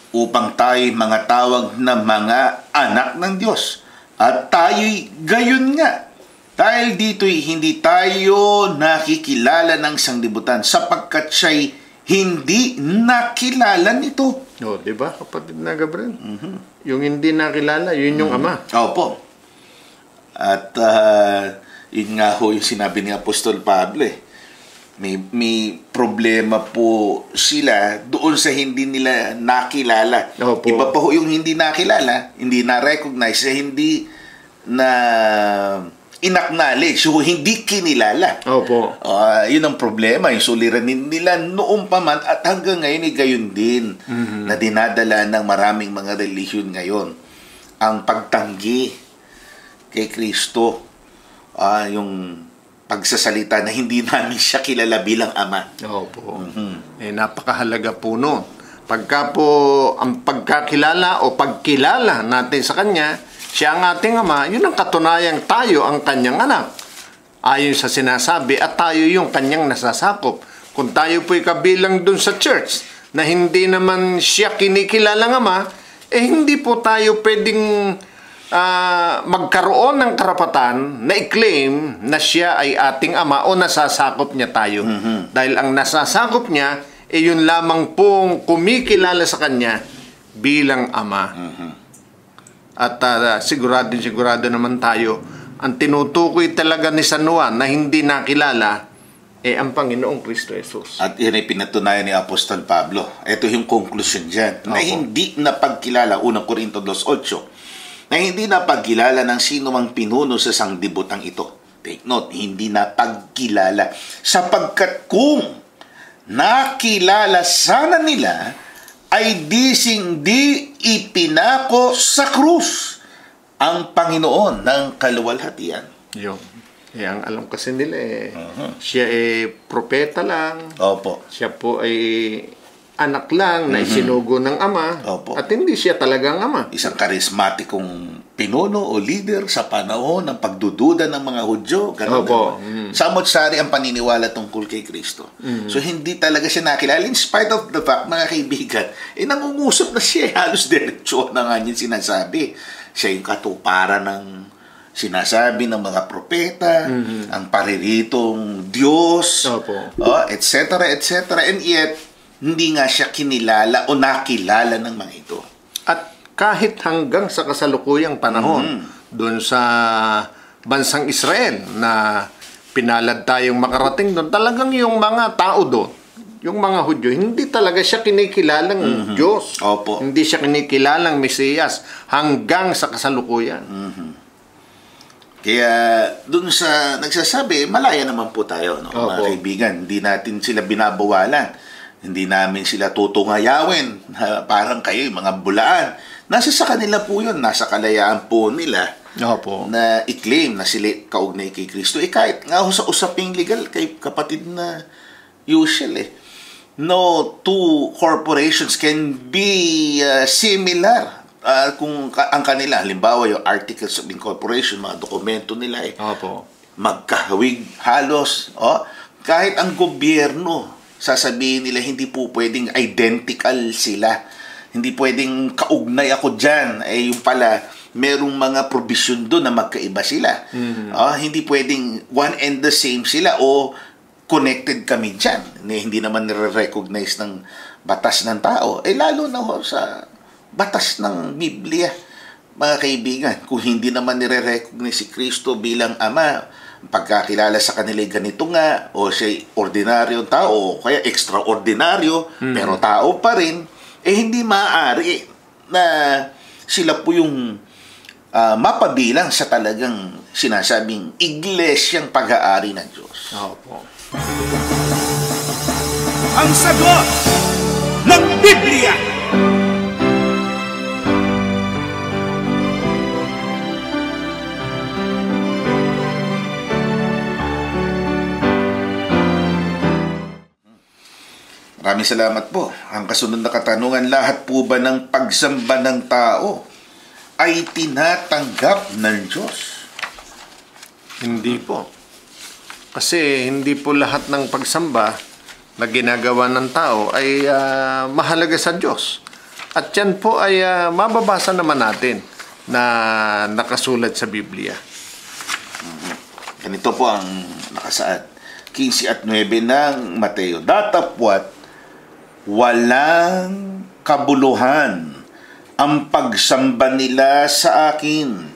upang tayo'y mga tawag na mga anak ng Diyos. At tayo'y gayon nga. Dahil dito'y hindi tayo nakikilala ng sanglibutan sapagkat siya'y hindi nakilala nito. Diba, kapatid na Gabriel? Yung hindi nakilala, yun yung Ama. At yun nga ho yung sinabi ni Apostol Pablo. May problema po sila doon sa hindi nila nakilala. Iba pa ho yung hindi nakilala, hindi na-recognize, hindi na in-acknowledge, so hindi kinilala. Yun ang problema, yung suliranin nila noong pa man at hanggang ngayon ay gayon din na dinadala ng maraming mga relihiyon ngayon. Ang pagtanggi kay Kristo, yung pagsasalita na hindi namin siya kilala bilang Ama. Napakahalaga po nun. Pagka po ang pagkakilala o pagkilala natin sa Kanya, siya ang ating Ama, yun ang katunayang tayo ang Kanyang anak. Ayon sa sinasabi, at tayo yung Kanyang nasasakop. Kung tayo po'y kabilang dun sa church na hindi naman siya kinikilalang ama, hindi po tayo pwedeng magkaroon ng karapatan na i-claim na siya ay ating ama o nasasakop niya tayo. Dahil ang nasasakop niya, yun lamang pong kumikilala sa kanya bilang ama. At sigurado naman tayo, ang tinutukoy talaga ni San Juan na hindi nakilala, ang Panginoong Kristo Jesus. At yan ay pinatunayan ni Apostol Pablo. Ito yung conclusion dyan. Na hindi napagkilala, unang Corinto 2:8, na hindi napagkilala ng sino mang pinuno sa sanglibutang ito. Take note, hindi napagkilala. Sapagkat kung nakilala sana nila, ay di ipinako sa krus ang Panginoon ng kaluwalhatian. Yun. Ang alam kasi nila siya propeta lang. Opo. Siya po ay anak lang na isinugo ng ama. Opo. At hindi siya talagang ama. Isang karismatikong pinuno o leader sa panahon ng pagdududa ng mga Hudyo. Opo. Samot-sari ang paniniwala tungkol kay Kristo. So, hindi talaga siya nakilala. In spite of the fact, mga kaibigan, nangungusap na siya. Halos diretsyo na nga niya sinasabi. Siya yung katuparan ng sinasabi ng mga propeta, ang pariritong Diyos, etc., etc. And yet, hindi nga siya kinilala o nakilala ng mga ito. At kahit hanggang sa kasalukuyang panahon, doon sa bansang Israel na pinalad tayong makarating doon, talagang yung mga tao doon, yung mga Hudyo, hindi talaga siya kinikilalang Diyos. Opo. Hindi siya kinikilalang Mesiyas hanggang sa kasalukuyan. Kaya dun sa nagsasabi, malaya naman po tayo, no? Mga kaibigan. Hindi natin sila binabawalan. Hindi namin sila tutungayawin. Parang kayo, mga bulaan. Nasa sa kanila po yun. Nasa kalayaan po nila na i-claim na sila kaugnay kay Kristo. Kahit nga sa usaping legal, kay kapatid na usual no two corporations can be similar. Kung ang kanila, halimbawa yung articles of incorporation, mga dokumento nila magkahawig halos. Kahit ang gobyerno, sasabihin nila hindi po pwedeng identical sila. Hindi pwedeng kaugnay ako dyan. Yung pala, merong mga provision doon na magkaiba sila. Hindi pwedeng one and the same sila o connected kami dyan. Hindi naman nire-recognize ng batas ng tao. Lalo na sa batas ng Biblia, mga kaibigan. Kung hindi naman nire-recognize si Kristo bilang ama, pagkakilala sa kanila ganito nga, o siya ordinaryong tao, o kaya extraordinaryo, pero tao pa rin, hindi maaari na sila po yung mapabilang sa talagang sinasabing iglesyang pag-aari ng Diyos. Ang sagot ng Biblia. Maraming salamat po. Ang kasunod na katanungan, lahat po ba ng pagsamba ng tao ay tinatanggap ng Diyos? Hindi po. Kasi hindi po lahat ng pagsamba na ginagawa ng tao ay mahalaga sa Diyos. At yan po ay mababasa naman natin na nakasulat sa Biblia. Ganito po ang nakasaad. 15 at 9 ng Mateo. Datapwat, walang kabuluhan ang pagsamba nila sa akin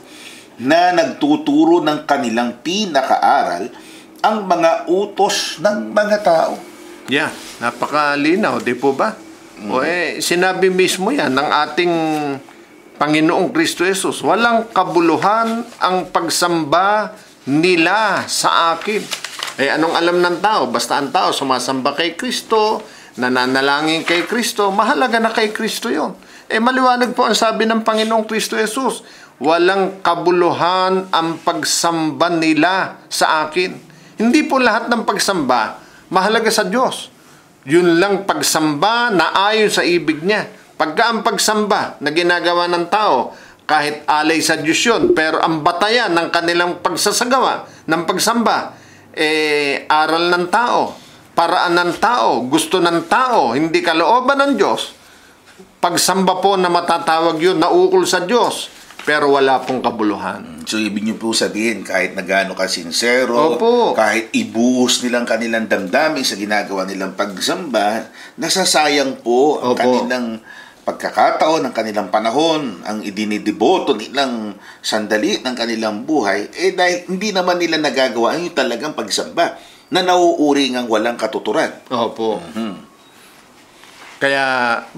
na nagtuturo ng kanilang pinakaaral ang mga utos ng mga tao. Yeah, napakalinaw, di po ba? Sinabi mismo yan ng ating Panginoong Kristo Jesus, walang kabuluhan ang pagsamba nila sa akin. Anong alam ng tao? Basta ang tao sumasamba kay Kristo, nananalangin kay Kristo, mahalaga na kay Kristo yun. Maliwanag po ang sabi ng Panginoong Kristo Jesus, walang kabuluhan ang pagsamba nila sa akin. Hindi po lahat ng pagsamba mahalaga sa Diyos. Yun lang pagsamba na ayon sa ibig niya. Pagka ang pagsamba na ginagawa ng tao, kahit alay sa Diyos yun, pero ang batayan ng kanilang pagsasagawa ng pagsamba, aral ng tao, paraan ng tao, gusto ng tao, hindi kalooban ng Diyos. Pagsamba po na matatawag yun, naukol sa Diyos, pero wala pong kabuluhan. So, ibig niyo po sabihin, kahit na gaano kasinsero, Opo. kahit ibuhos nilang kanilang damdamin sa ginagawa nilang pagsamba, nasasayang po ang Opo. kanilang pagkakataon, ang kanilang panahon, ang idinidiboto nilang sandali ng kanilang buhay, dahil hindi naman nila nagagawa yung talagang pagsamba na nauuri ngang walang katuturan. Opo. Kaya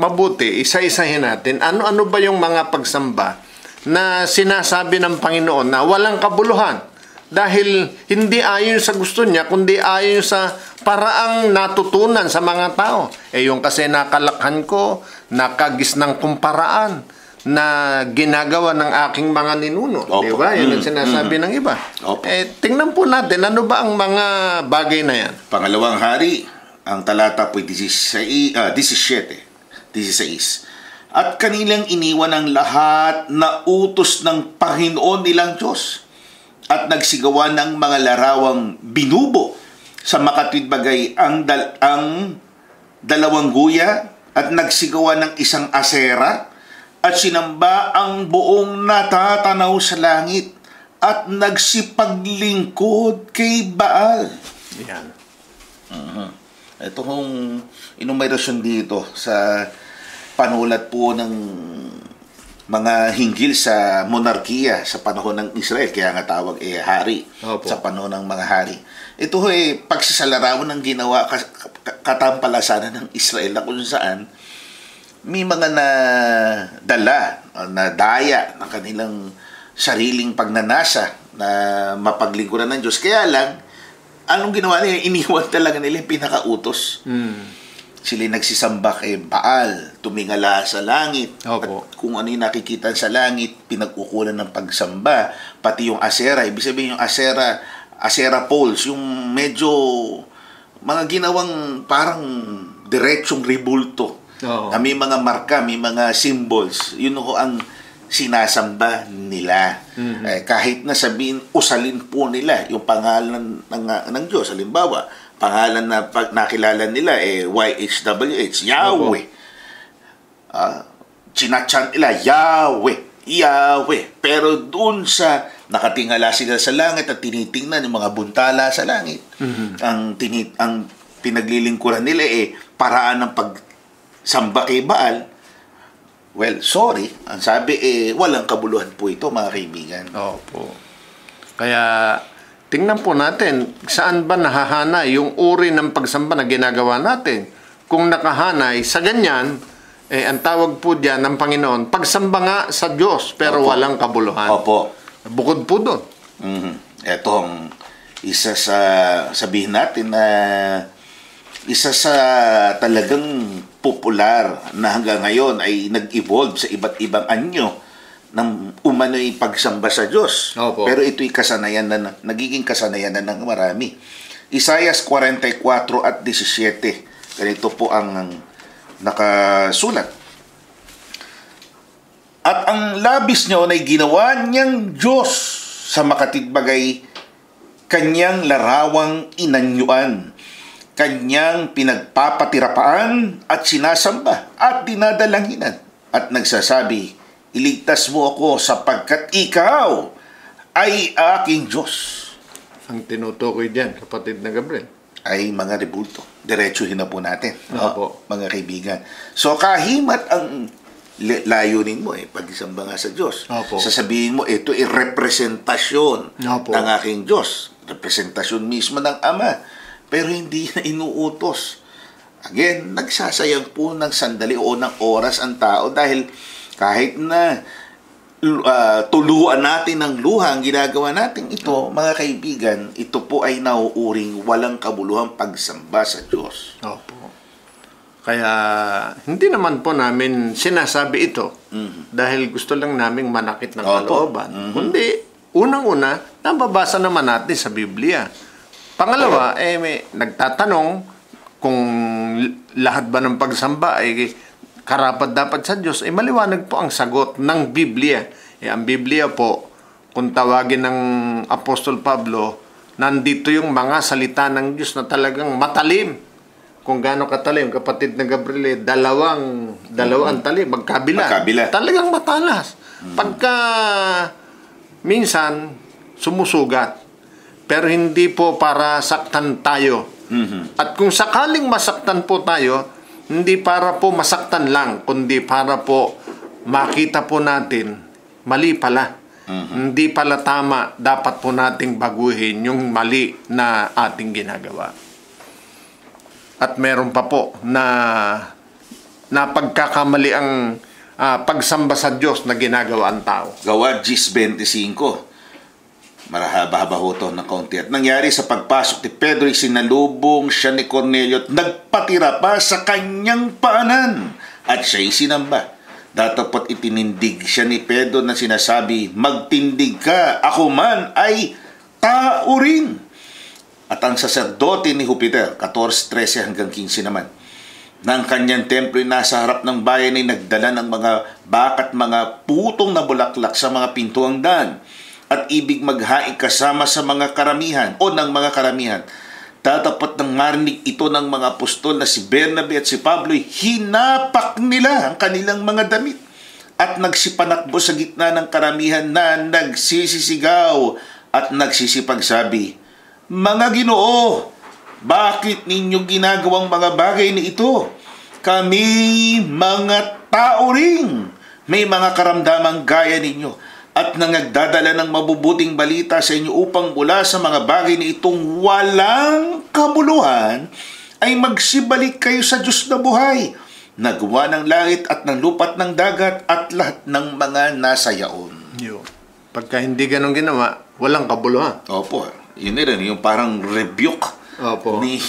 mabuti, isa-isahin natin, ano-ano ba yung mga pagsamba na sinasabi ng Panginoon na walang kabuluhan? Dahil hindi ayon sa gusto niya, kundi ayon sa paraang natutunan sa mga tao. Yung kasi nakalakhan ko, nakagisnang kumparaan na ginagawa ng aking mga ninuno. Opo. Di ba? Yan ang sinasabi ng iba. Opo. Tingnan po natin, ano ba ang mga bagay na yan? Pangalawang hari, ang talata po 17. At kanilang iniwan ang lahat na utos ng Panginoon nilang Diyos at nagsigawa ng mga larawang binubo sa makatwidbagay ang dalawang guya at nagsigawa ng isang asera at sinamba ang buong natatanaw sa langit at nagsipaglingkod kay Baal. Yan. Ito kong inumerasyon dito sa panulat po ng mga hinggil sa monarkiya sa panahon ng Israel, kaya nga tawag hari. Opo. Sa panahon ng mga hari. Ito pagsasalarawan ng ginawa katampalasanan ng Israel na kung saan may mga na daya ng kanilang sariling pagnanasa na mapaglingkuran ng Diyos. Kaya lang, anong ginawa nila? Iniwan talaga nila yung pinakautos. Sila nagsisamba kay Baal, tumingala sa langit. Opo. At kung ano yung nakikita sa langit, pinag-ukulan ng pagsamba. Pati yung asera, ibig sabihin yung asera poles, yung medyo mga ginawang parang diretsong ribulto. Oo. Na may mga marka, may mga symbols. Yun ho ang sinasamba nila. Kahit na sabihin, usalin po nila yung pangalan ng Diyos. Halimbawa, pangalan na nakilala nila YHWH, Yahweh. Chinachan nila, Yahweh. Pero doon sa nakatingala sila sa langit at tinitingnan yung mga buntala sa langit, ang pinaglilingkuran nila paraan ng pagsamba kay Baal. Well, sorry, ang sabi walang kabuluhan po ito, mga kaibigan. Opo. Kaya tingnan po natin, saan ba nahahana yung uri ng pagsamba na ginagawa natin? Kung nakahanay sa ganyan, ang tawag po diyan ng Panginoon, pagsamba nga sa Diyos, pero Opo. walang kabuluhan. Opo. Bukod po doon. Ito ang isa sa, sabihin natin na isa sa talagang popular na hanggang ngayon ay nag-evolve sa iba't ibang anyo ng umano'y pagsamba sa Diyos. Opo. Pero ito'y kasanayan na, nagiging kasanayan na ng marami. Isaiah 44 at 17. Ganito po ang nakasulat. At ang labis niyo ay ginawa niyang Diyos sa makatidbagay, kanyang larawang inanyuan, kanyang pinagpapatirapaan at sinasamba at dinadalanginan at nagsasabi, iligtas mo ako sapagkat ikaw ay aking Diyos. Ang tinutukoy diyan, kapatid na Gabriel, ay mga rebulto. Diretsuhin na po natin, Opo. mga kaibigan. So kahimat ang layunin mo pag-isamba nga sa Diyos. Opo. Sasabihin mo, ito ay representasyon Opo. ng aking Diyos. Representasyon mismo ng Ama. Pero hindi na inuutos. Again, nagsasayang po ng sandali o ng oras ang tao dahil kahit na tuluan natin ng luha ang ginagawa natin ito, mga kaibigan, ito po ay nauuring walang kabuluhang pagsamba sa Diyos. Opo. Kaya hindi naman po namin sinasabi ito dahil gusto lang naming manakit ng kalooban. Kundi, unang-una, nababasa naman natin sa Biblia. Pangalawa, may nagtatanong kung lahat ba ng pagsamba ay karapat-dapat sa Diyos, maliwanag po ang sagot ng Biblia. Ang Biblia po, kung tawagin ng Apostol Pablo, nandito yung mga salita ng Diyos na talagang matalim kung gaano katalim, kapatid na Gabriel, dalawang talim, magkabila. Talagang matalas. Pagka minsan sumusugat, pero hindi po para saktan tayo. At kung sakaling masaktan po tayo, hindi para po masaktan lang, kundi para po makita po natin, mali pala. Hindi pala tama, dapat po nating baguhin yung mali na ating ginagawa. At meron pa po na pagkakamali ang pagsamba sa Diyos na ginagawa ang tao. Gawa 10:25. Marahaba-haba ho ito ng kaunti. At nangyari sa pagpasok ni Pedro, sinalubong siya ni Cornelio at nagpatira pa sa kanyang paanan. At siya'y sinamba. Datapot itinindig siya ni Pedro na sinasabi, magtindig ka, ako man ay tao rin. At ang saserdote ni Jupiter, 14:13 hanggang 15 naman, ng kanyang templo nasa harap ng bayan ay nagdala ng mga bakat, mga putong na bulaklak sa mga pintuang daan at ibig maghain kasama sa mga karamihan o ng mga karamihan. Tatapat ng marinig ito ng mga apostol na si Bernabe at si Pablo, hinapak nila ang kanilang mga damit at nagsipanakbo sa gitna ng karamihan na nagsisisigaw at nagsisipagsabi, mga Ginoo, bakit ninyo ginagawang mga bagay na ito? Kami mga tao rin, may mga karamdamang gaya ninyo at nagdadala ng mabubuting balita sa inyo upang mula sa mga bagay na itong walang kabuluhan ay magsibalik kayo sa Diyos na buhay, nagawa ng langit at ng lupa at ng dagat at lahat ng mga nasa yaon. Pagka hindi ganun ginawa, walang kabuluhan. Opo, yun rin, yung parang rebuke ni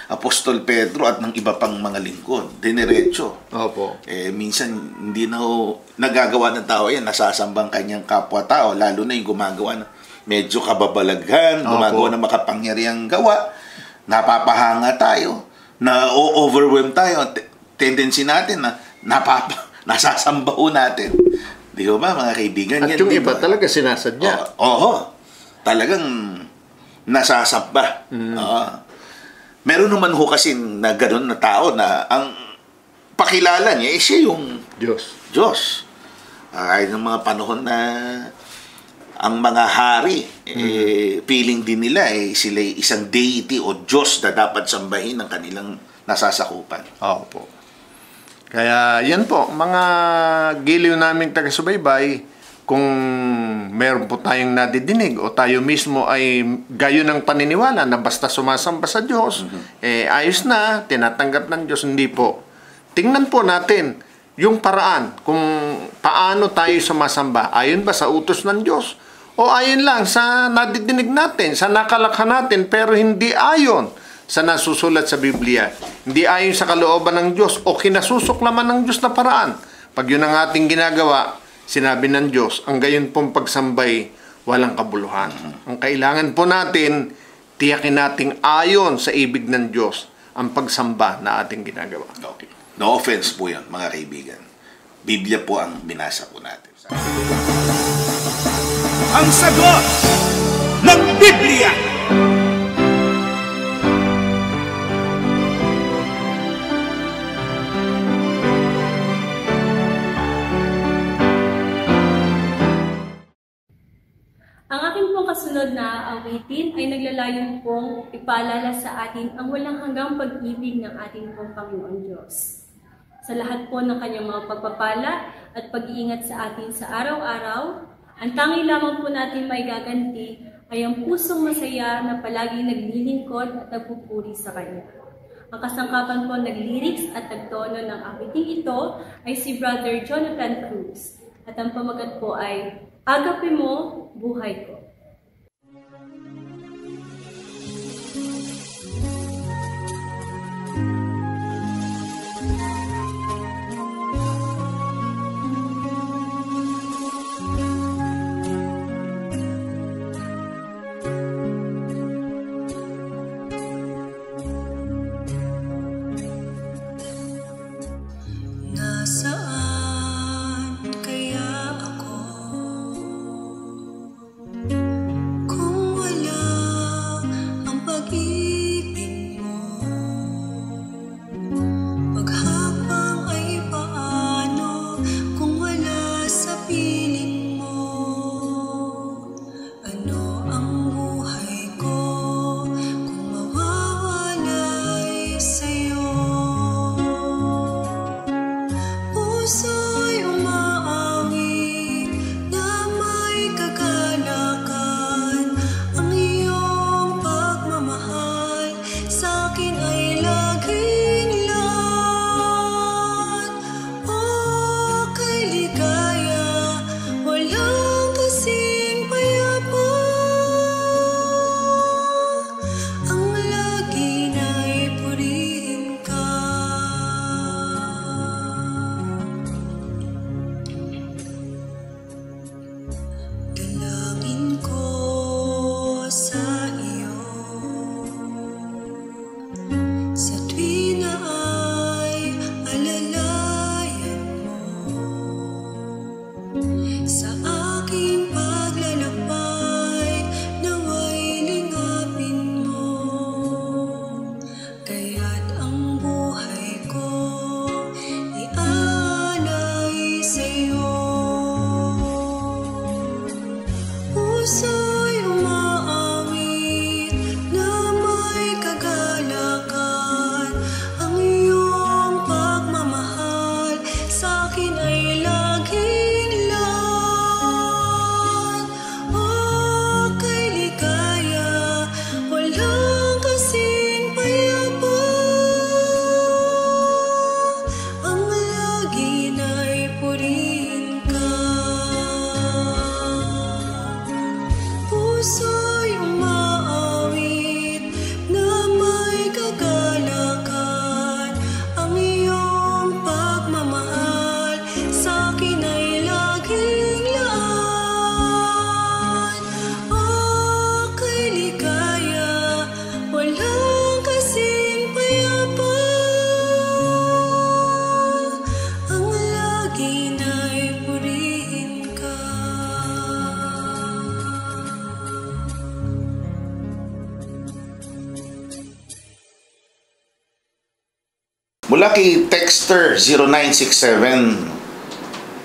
Apostol Pedro at ng iba pang mga lingkod. Dinerecho. Opo. Minsan, hindi na nagagawa ng tao yan, nasasambang kanyang kapwa-tao, lalo na yung gumagawa ng medyo kababalaghan, gumagawa ng makapangyarihang gawa, napapahanga tayo, na-overwhelm tayo, tendency natin na nasasamba natin. Di ba, mga kaibigan? At yan, yung iba talaga sinasadya. Talagang nasasamba. Meron naman ho kasi na gano'n na tao na ang pakilala niya, siya yung Diyos. Ay ng mga panahon na ang mga hari, feeling din nila, sila isang deity o Diyos na dapat sambahin ng kanilang nasasakupan. Opo. Kaya yan po, mga giliw naming taga-subaybay, kung meron po tayong nadidinig o tayo mismo ay gayon ng paniniwala na basta sumasamba sa Diyos, ayos na, tinatanggap ng Diyos, hindi po. Tingnan po natin yung paraan kung paano tayo sumasamba. Ayon ba sa utos ng Diyos? O ayon lang sa nadidinig natin, sa nakalakha natin, pero hindi ayon sa nasusulat sa Biblia. Hindi ayon sa kalooban ng Diyos o kinasusuklaman ng Diyos na paraan. Pag yun ang ating ginagawa, sinabi ng Diyos, ang gayon pong pagsambay, walang kabuluhan. Ang kailangan po natin, tiyakin nating ayon sa ibig ng Diyos ang pagsamba na ating ginagawa. Okay. No offense po yan, mga kaibigan. Biblia po ang binasa po natin. Ang sagot ng Biblia. Ang aking pong kasunod na awitin ay naglalayon pong ipaalala sa atin ang walang hanggang pag-ibig ng ating pong Panginoon Diyos. Sa lahat po ng kanyang mga pagpapala at pag-iingat sa atin sa araw-araw, ang tangi lamang po natin may gaganti ay ang pusong masaya na palaging naglilingkod at nagpupuri sa Kanya. Ang kasangkapan po nag-lyrics at nagtono ng awiting ito ay si Brother Jonathan Cruz. At ang pamagat po ay Agape Mo, Buhay Ko. Nasaan kaya ako? sa aking paglalakbay, naway lingapin mo, kaya't ang buhay ko iaalay sa'yo. Puso'y umaawit na may kagalakan, ang iyong pagmamahal sa'kin ay laging lan. Ako'y ligaya, walang kasing payapa, ang lagi na'y purihin ka. Puso'y umaawit na may kagalakan, ang iyong pagmamahal sa'kin ay laging laan. Ako'y ligaya, walang kasing payapa, ang lagi na'y purihin ka. Mula kay Texter 0967,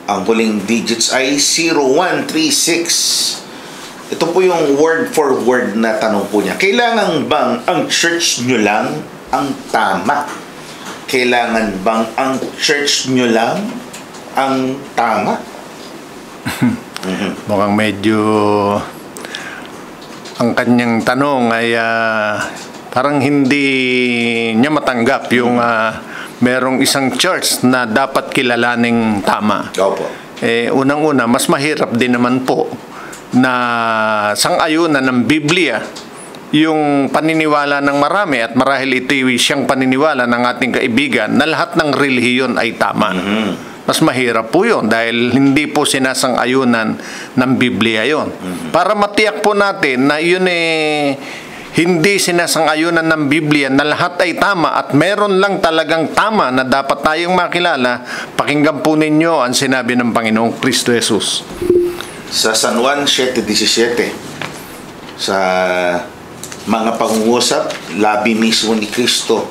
ang huling digits ay 0136. Ito po yung word for word na tanong po niya. Kailangan bang ang church nyo lang ang tama? Kailangan bang ang church nyo lang ang tama? Mukhang medyo ang kanyang tanong ay parang hindi niya matanggap yung merong isang church na dapat kilalaning tama. Opo. Unang-una, mas mahirap din naman po na sang-ayunan ng Biblia yung paniniwala ng marami, at marahil ito siyang paniniwala ng ating kaibigan na lahat ng relihiyon ay tama. Mas mahirap po yun dahil hindi po sinasang-ayunan ng Biblia yun. Para matiyak po natin na yun hindi sinasang-ayunan ng Biblia na lahat ay tama at meron lang talagang tama na dapat tayong makilala, pakinggan po ninyo ang sinabi ng Panginoong Kristo Jesus. Sa San Juan 7:17, sa mga pangungusap, labi mismo ni Kristo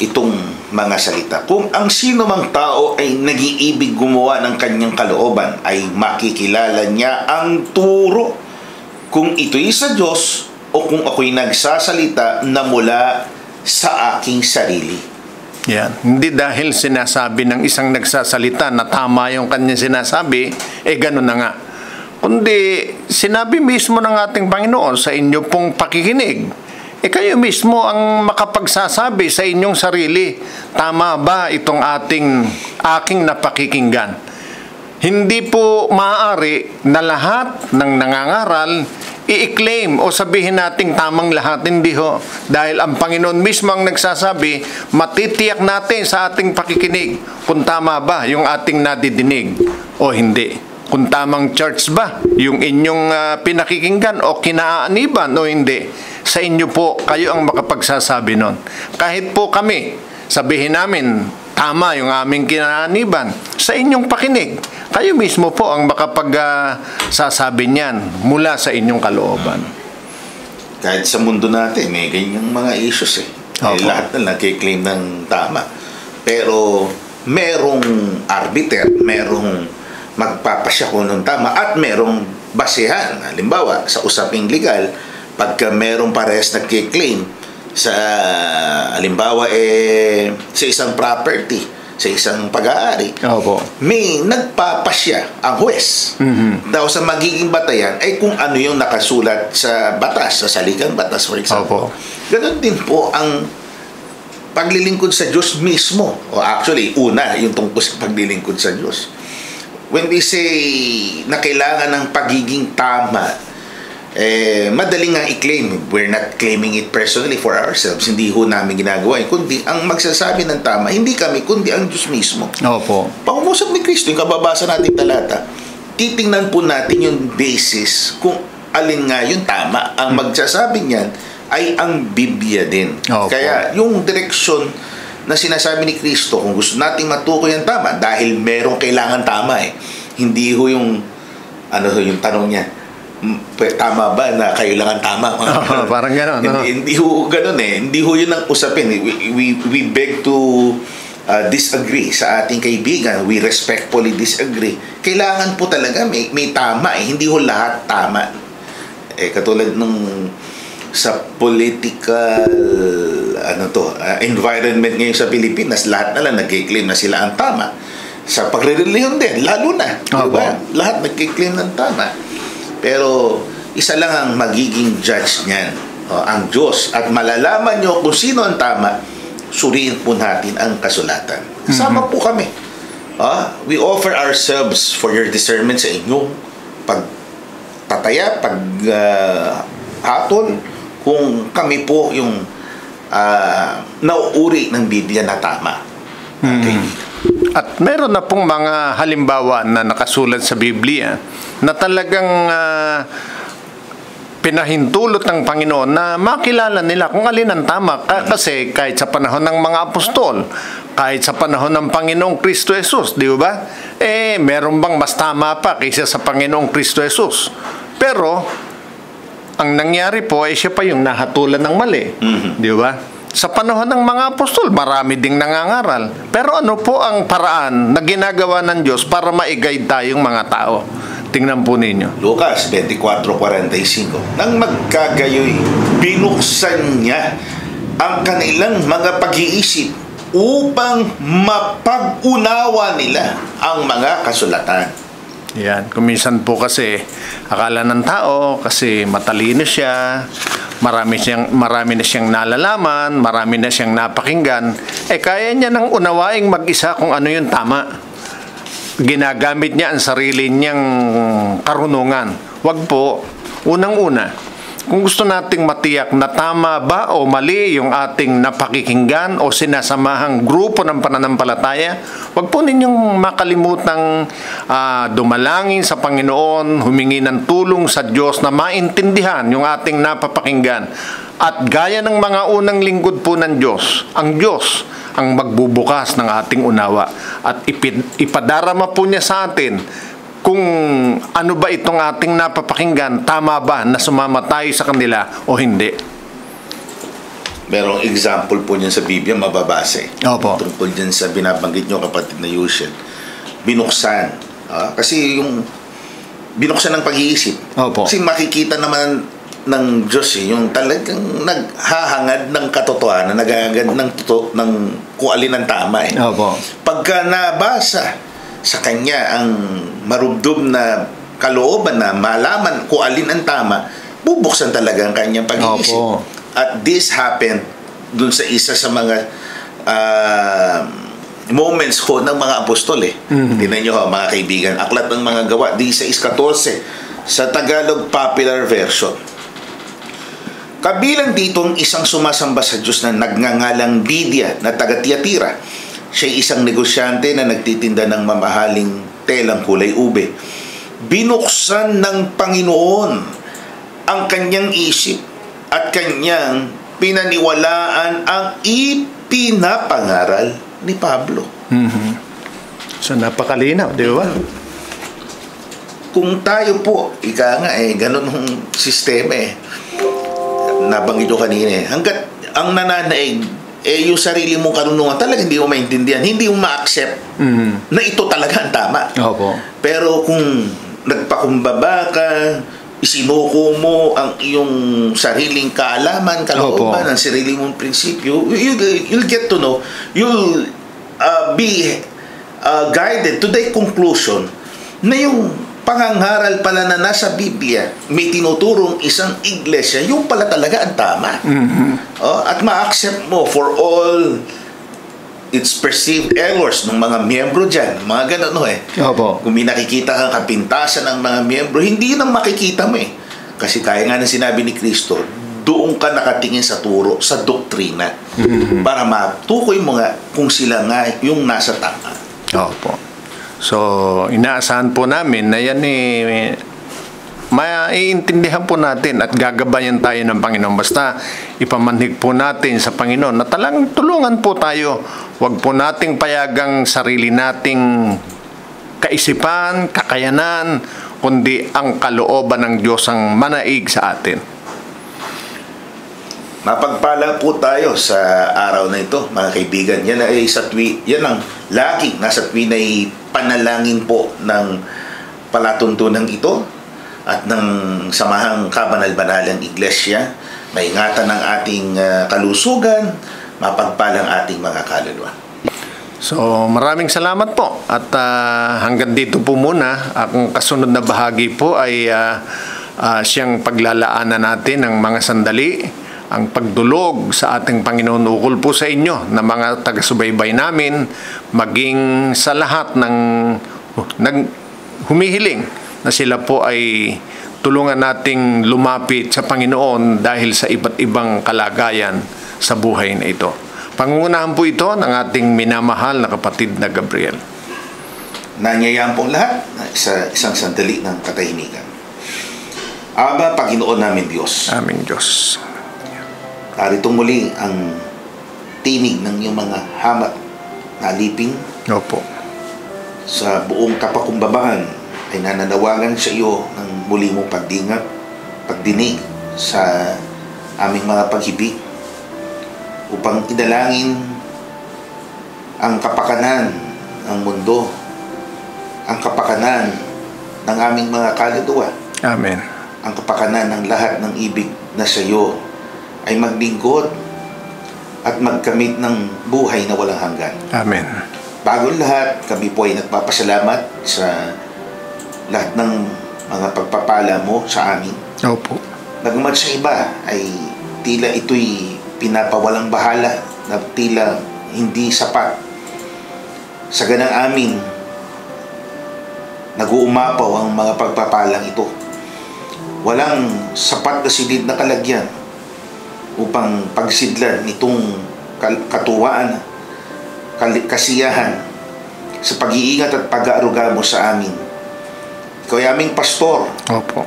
itong mga salita. Kung ang sino mang tao ay nag-iibig gumawa ng kanyang kalooban, ay makikilala niya ang turo, kung ito'y sa Diyos o kung ako'y nagsasalita na mula sa aking sarili. Yan. Hindi dahil sinasabi ng isang nagsasalita na tama yung kanyang sinasabi, gano'n na nga. Kundi sinabi mismo ng ating Panginoon sa inyo pong pakikinig. Kayo mismo ang makapagsasabi sa inyong sarili, tama ba itong aking napakikinggan? Hindi po maaari na lahat ng nangangaral i-claim o sabihin nating tamang lahat. Hindi ho. Dahil ang Panginoon mismo ang nagsasabi, matitiyak natin sa ating pakikinig kung tama ba yung ating nadidinig o hindi. Kung tamang church ba yung inyong pinakikinggan o kinaaniban o hindi. Sa inyo po, kayo ang makapagsasabi nun. Kahit po kami, sabihin namin, tama yung aming kinaaniban, sa inyong pakinig, kayo mismo po ang makapagsasabi niyan mula sa inyong kalooban. Kahit sa mundo natin, may ganyang mga issues lahat na nagkiklaim ng tama. Pero merong arbiter, merong magpapasya kung anong tama, at merong basehan. Halimbawa, sa usaping legal, pagka merong parehas nagkiklaim sa, halimbawa, sa isang property, sa isang pag-aari, may nagpapasya ang huwes daw sa magiging batayan ay kung ano yung nakasulat sa batas, sa saligang batas, for example. Ganon din po ang paglilingkod sa Diyos mismo. O actually, una, yung tungkol sa paglilingkod sa Diyos. When we say na kailangan ng pagiging tama, madaling nga i-claim. We're not claiming it personally for ourselves. Hindi ho namin ginagawa. Kundi ang magsasabi ng tama, hindi kami, kundi ang Diyos mismo. Opo. Pangungusap ni Kristo, yung kababasa natin talata, titingnan po natin yung basis kung alin nga yung tama. Ang magsasabi niyan ay ang Biblia din. Opo. Kaya yung direksyon na sinasabi ni Kristo, kung gusto nating matukoy ang tama, dahil merong kailangan tama Hindi ho yung ano yung tanong niya, tama ba na kayo lang ang tama? Parang gano'n. Hindi ho gano'n eh. Hindi ho yun ang usapin. We beg to disagree sa ating kaibigan. We respectfully disagree. Kailangan po talaga may tama eh. Hindi ho lahat tama. Katulad nung sa political environment ngayon sa Pilipinas, lahat na lang nag-claim na sila ang tama. Sa pagre-religion din, lalo na. Diba? Lahat nag-claim ng tama. Pero isa lang ang magiging judge niyan, ang Diyos. At malalaman nyo kung sino ang tama, suriin po natin ang kasulatan. Kasama po kami. We offer ourselves for your discernment sa inyong pagtataya, hatol, kung kami po yung nauuri ng Biblia na tama. Okay. At meron na pong mga halimbawa na nakasulat sa Biblia na talagang pinahintulot ng Panginoon na makilala nila kung alin ang tama. Kasi kahit sa panahon ng mga apostol, kahit sa panahon ng Panginoong Kristo Jesus, di ba? Meron bang mas tama pa kaysa sa Panginoong Kristo Jesus? Pero ang nangyari po ay siya pa yung nahatulan ng mali. Di ba? Sa panahon ng mga apostol, marami ding nangangaral. Pero ano po ang paraan na ginagawa ng Diyos para ma-guide tayong mga tao? Tingnan po ninyo. Lucas 24:45. Nang magkagayoy, binuksan niya ang kanilang mga pag-iisip upang mapag-unawa nila ang mga kasulatan. Yan. Kuminsan po kasi akala ng tao kasi matalino siya, marami na siyang nalalaman, marami na siyang napakinggan, kaya niya nang unawaing mag-isa kung ano yung tama. Ginagamit niya ang sarili niyang karunungan. Wag po. Unang-una, kung gusto nating matiyak na tama ba o mali yung ating napakikinggan o sinasamahang grupo ng pananampalataya, wag po ninyong makalimutang dumalangin sa Panginoon, humingi ng tulong sa Diyos na maintindihan yung ating napapakinggan. At gaya ng mga unang lingkod po ng Diyos, ang Diyos ang magbubukas ng ating unawa at ipadarama po niya sa atin kung ano ba itong ating napapakinggan, tama ba na sumama tayo sa kanila o hindi. Merong example po niyan sa Biblia, mababase. Opo. Tungkol dyan sa binabanggit nyo, kapatid na Yushel. Binuksan. Kasi yung binuksan ng pag-iisip. Opo. Kasi makikita naman ng Diyos yung talagang naghahangad ng katotohanan, naghahangad ng kung alin ang tama. Opo. Pagka nabasa sa kanya ang marubdob na kalooban na malaman kung alin ang tama, bubuksan talaga ang kanyang pag-iisip. Opo. At this happened dun sa isa sa mga moments ho ng mga apostol. Tingnan nyo ho, mga kaibigan, Aklat ng Mga Gawa 16:14 sa Tagalog Popular Version. Kabilang ditong isang sumasamba sa Diyos na nagngangalang Lydia na taga Tiatira. Siya isang negosyante na nagtitinda ng mamahaling telang kulay ube. Binuksan ng Panginoon ang kanyang isip at kanyang pinaniwalaan ang ipinapangaral ni Pablo. So napakalinaw, di ba? Kung tayo po, ganun ang sistema nabanggit ko kanina hanggat ang nananaig yung sarili mong karunungan talaga hindi mo maintindihan, hindi mo ma-accept na ito talaga ang tama. Opo. Pero kung nagpakumbaba ka, isinuko mo ang iyong sariling kaalaman, kalooban, ang sarili mong prinsipyo, you'll get to know, you'll be guided to the conclusion na yung pangangaral pala na nasa Biblia, may tinuturong isang iglesia, yung pala talaga ang tama. At ma-accept mo for all its perceived errors ng mga miyembro dyan. Mga ganun Opo. Kung may nakikita kang kapintasan ng mga miyembro, hindi yun ang makikita mo Kasi kaya nga ng sinabi ni Kristo, doon ka nakatingin sa turo, sa doktrina, para matukoy mo nga kung sila nga yung nasa tama. Opo. So, inaasahan po namin na yan maiintindihan po natin at gagabayan tayo ng Panginoon. Basta ipamanhig po natin sa Panginoon na talagang tulungan po tayo. Huwag po nating payagang sarili nating kaisipan, kakayanan, kundi ang kalooban ng Diyos ang manaig sa atin. Mapagpala po tayo sa araw na ito, mga kaibigan. Yan ang laging nasa tuwina'y panalangin po ng palatuntunan ito at ng Samahang Kabanal-Banalang Iglesia. Maingatan ng ating kalusugan, mapagpalang ating mga kaluluwa. So, maraming salamat po. At hanggang dito po muna. Ang kasunod na bahagi po ay siyang paglalaanan natin ng mga sandali, ang pagdulog sa ating Panginoon. Ukol po sa inyo na mga taga-subaybay namin, maging sa lahat ng humihiling na sila po ay tulungan nating lumapit sa Panginoon dahil sa iba't ibang kalagayan sa buhay na ito. Pangungunahan po ito ng ating minamahal na kapatid na Gabriel. Nanyayaan pong lahat sa isang sandali ng katahimikan. Aba, Panginoon namin Diyos. Aming Diyos. Narito muli ang tinig ng iyong mga hamak na alipin. Opo. Sa buong kapakumbabaan ay nananawagan sa iyo ng muli mong pagdinig sa aming mga paghibig upang idalangin ang kapakanan ng mundo, ang kapakanan ng aming mga kaluluwa. Amen. Ang kapakanan ng lahat ng ibig na sa iyo ay maglingkod at magkamit ng buhay na walang hanggan. Amen. Bago lahat, kami po ay nagpapasalamat sa lahat ng mga pagpapala mo sa amin. Opo. Bagamat sa iba ay tila ito'y pinapawalang bahala na tila hindi sapat. Sa ganang amin, nag-uumapaw ang mga pagpapalang ito. Walang sapat na silid na kalagyan upang pagsidlan nitong katuwaan, kasiyahan sa pag-iingat at pag-aaruga mo sa amin. Ikaw ay aming pastor. Opo.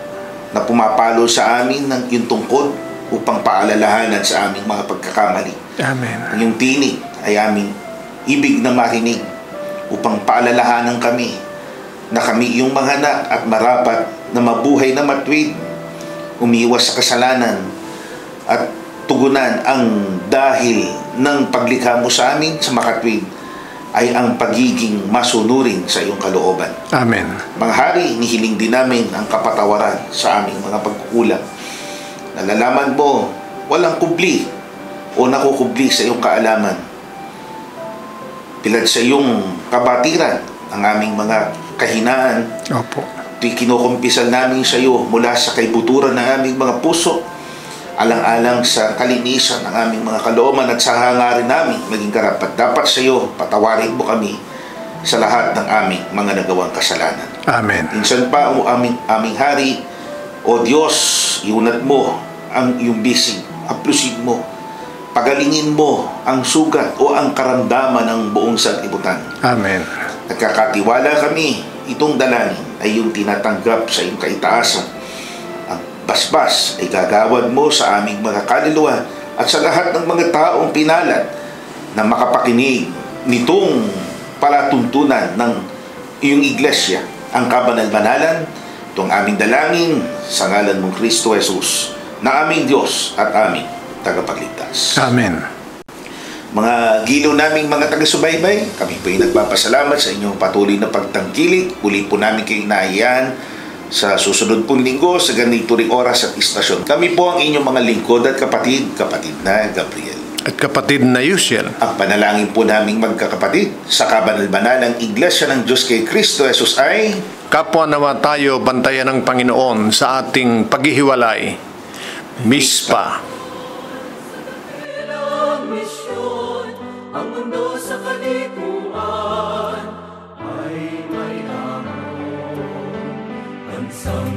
Na pumapalo sa amin ng iyong tungkod upang paalalahanan sa aming mga pagkakamali. Amen. Ang iyong tinig ay aming ibig na marinig upang paalalahanan kami na kami iyong mga anak at marapat na mabuhay na matwid, umiwas sa kasalanan at tugunan ang dahil ng paglikha mo sa amin sa makatwid ay ang pagiging masunurin sa iyong kalooban. Amen. Mga hari, nihiling din namin ang kapatawaran sa aming mga pagkukulang. Nalalaman mo, walang kubli o nakukubli sa iyong kaalaman. Pilad sa iyong kabatiran ang aming mga kahinaan. Opo. Ito'y kinukumpisal namin sa iyo mula sa kaibuturan ng aming mga puso, alang-alang sa kalinisan ng aming mga kalooban at sa hangarin namin maging karapat. Dapat sa iyo, patawarin mo kami sa lahat ng aming mga nagawang kasalanan. Amen. Minsan pa, o aming hari, o Diyos, iunat mo ang iyong bisig, aplusin mo, pagalingin mo ang sugat o ang karamdaman ng buong sanlibutan. Amen. Nagkakatiwala kami, itong dalangin ay yung tinatanggap sa iyong kaitaasan. Ang basbas ay gagawad mo sa aming mga kaluluwa at sa lahat ng mga taong pinalad na makapakinig nitong palatuntunan ng iyong iglesia, ang kabanal-banalan. Itong aming dalangin sa ngalan mong Kristo Jesus, na aming Diyos at aming tagapagligtas. Amen. Mga giliw naming mga taga-subaybay, kami po ay nagpapasalamat sa inyong patuloy na pagtangkilik. Uli po namin kayo naiyan sa susunod pong linggo sa ganito ring oras at istasyon. Kami po ang inyong mga lingkod at kapatid na Gabriel. At kapatid na Yusiel. Ang panalangin po naming magkakapatid sa kabanal-banalang Iglesia ng Diyos kay Kristo Jesus ay: Kapwa nawa tayo bantayan ng Panginoon sa ating paghihiwalay. Mispa. Misyon, ang mundo sa kalikuan ay may hamon. Bansang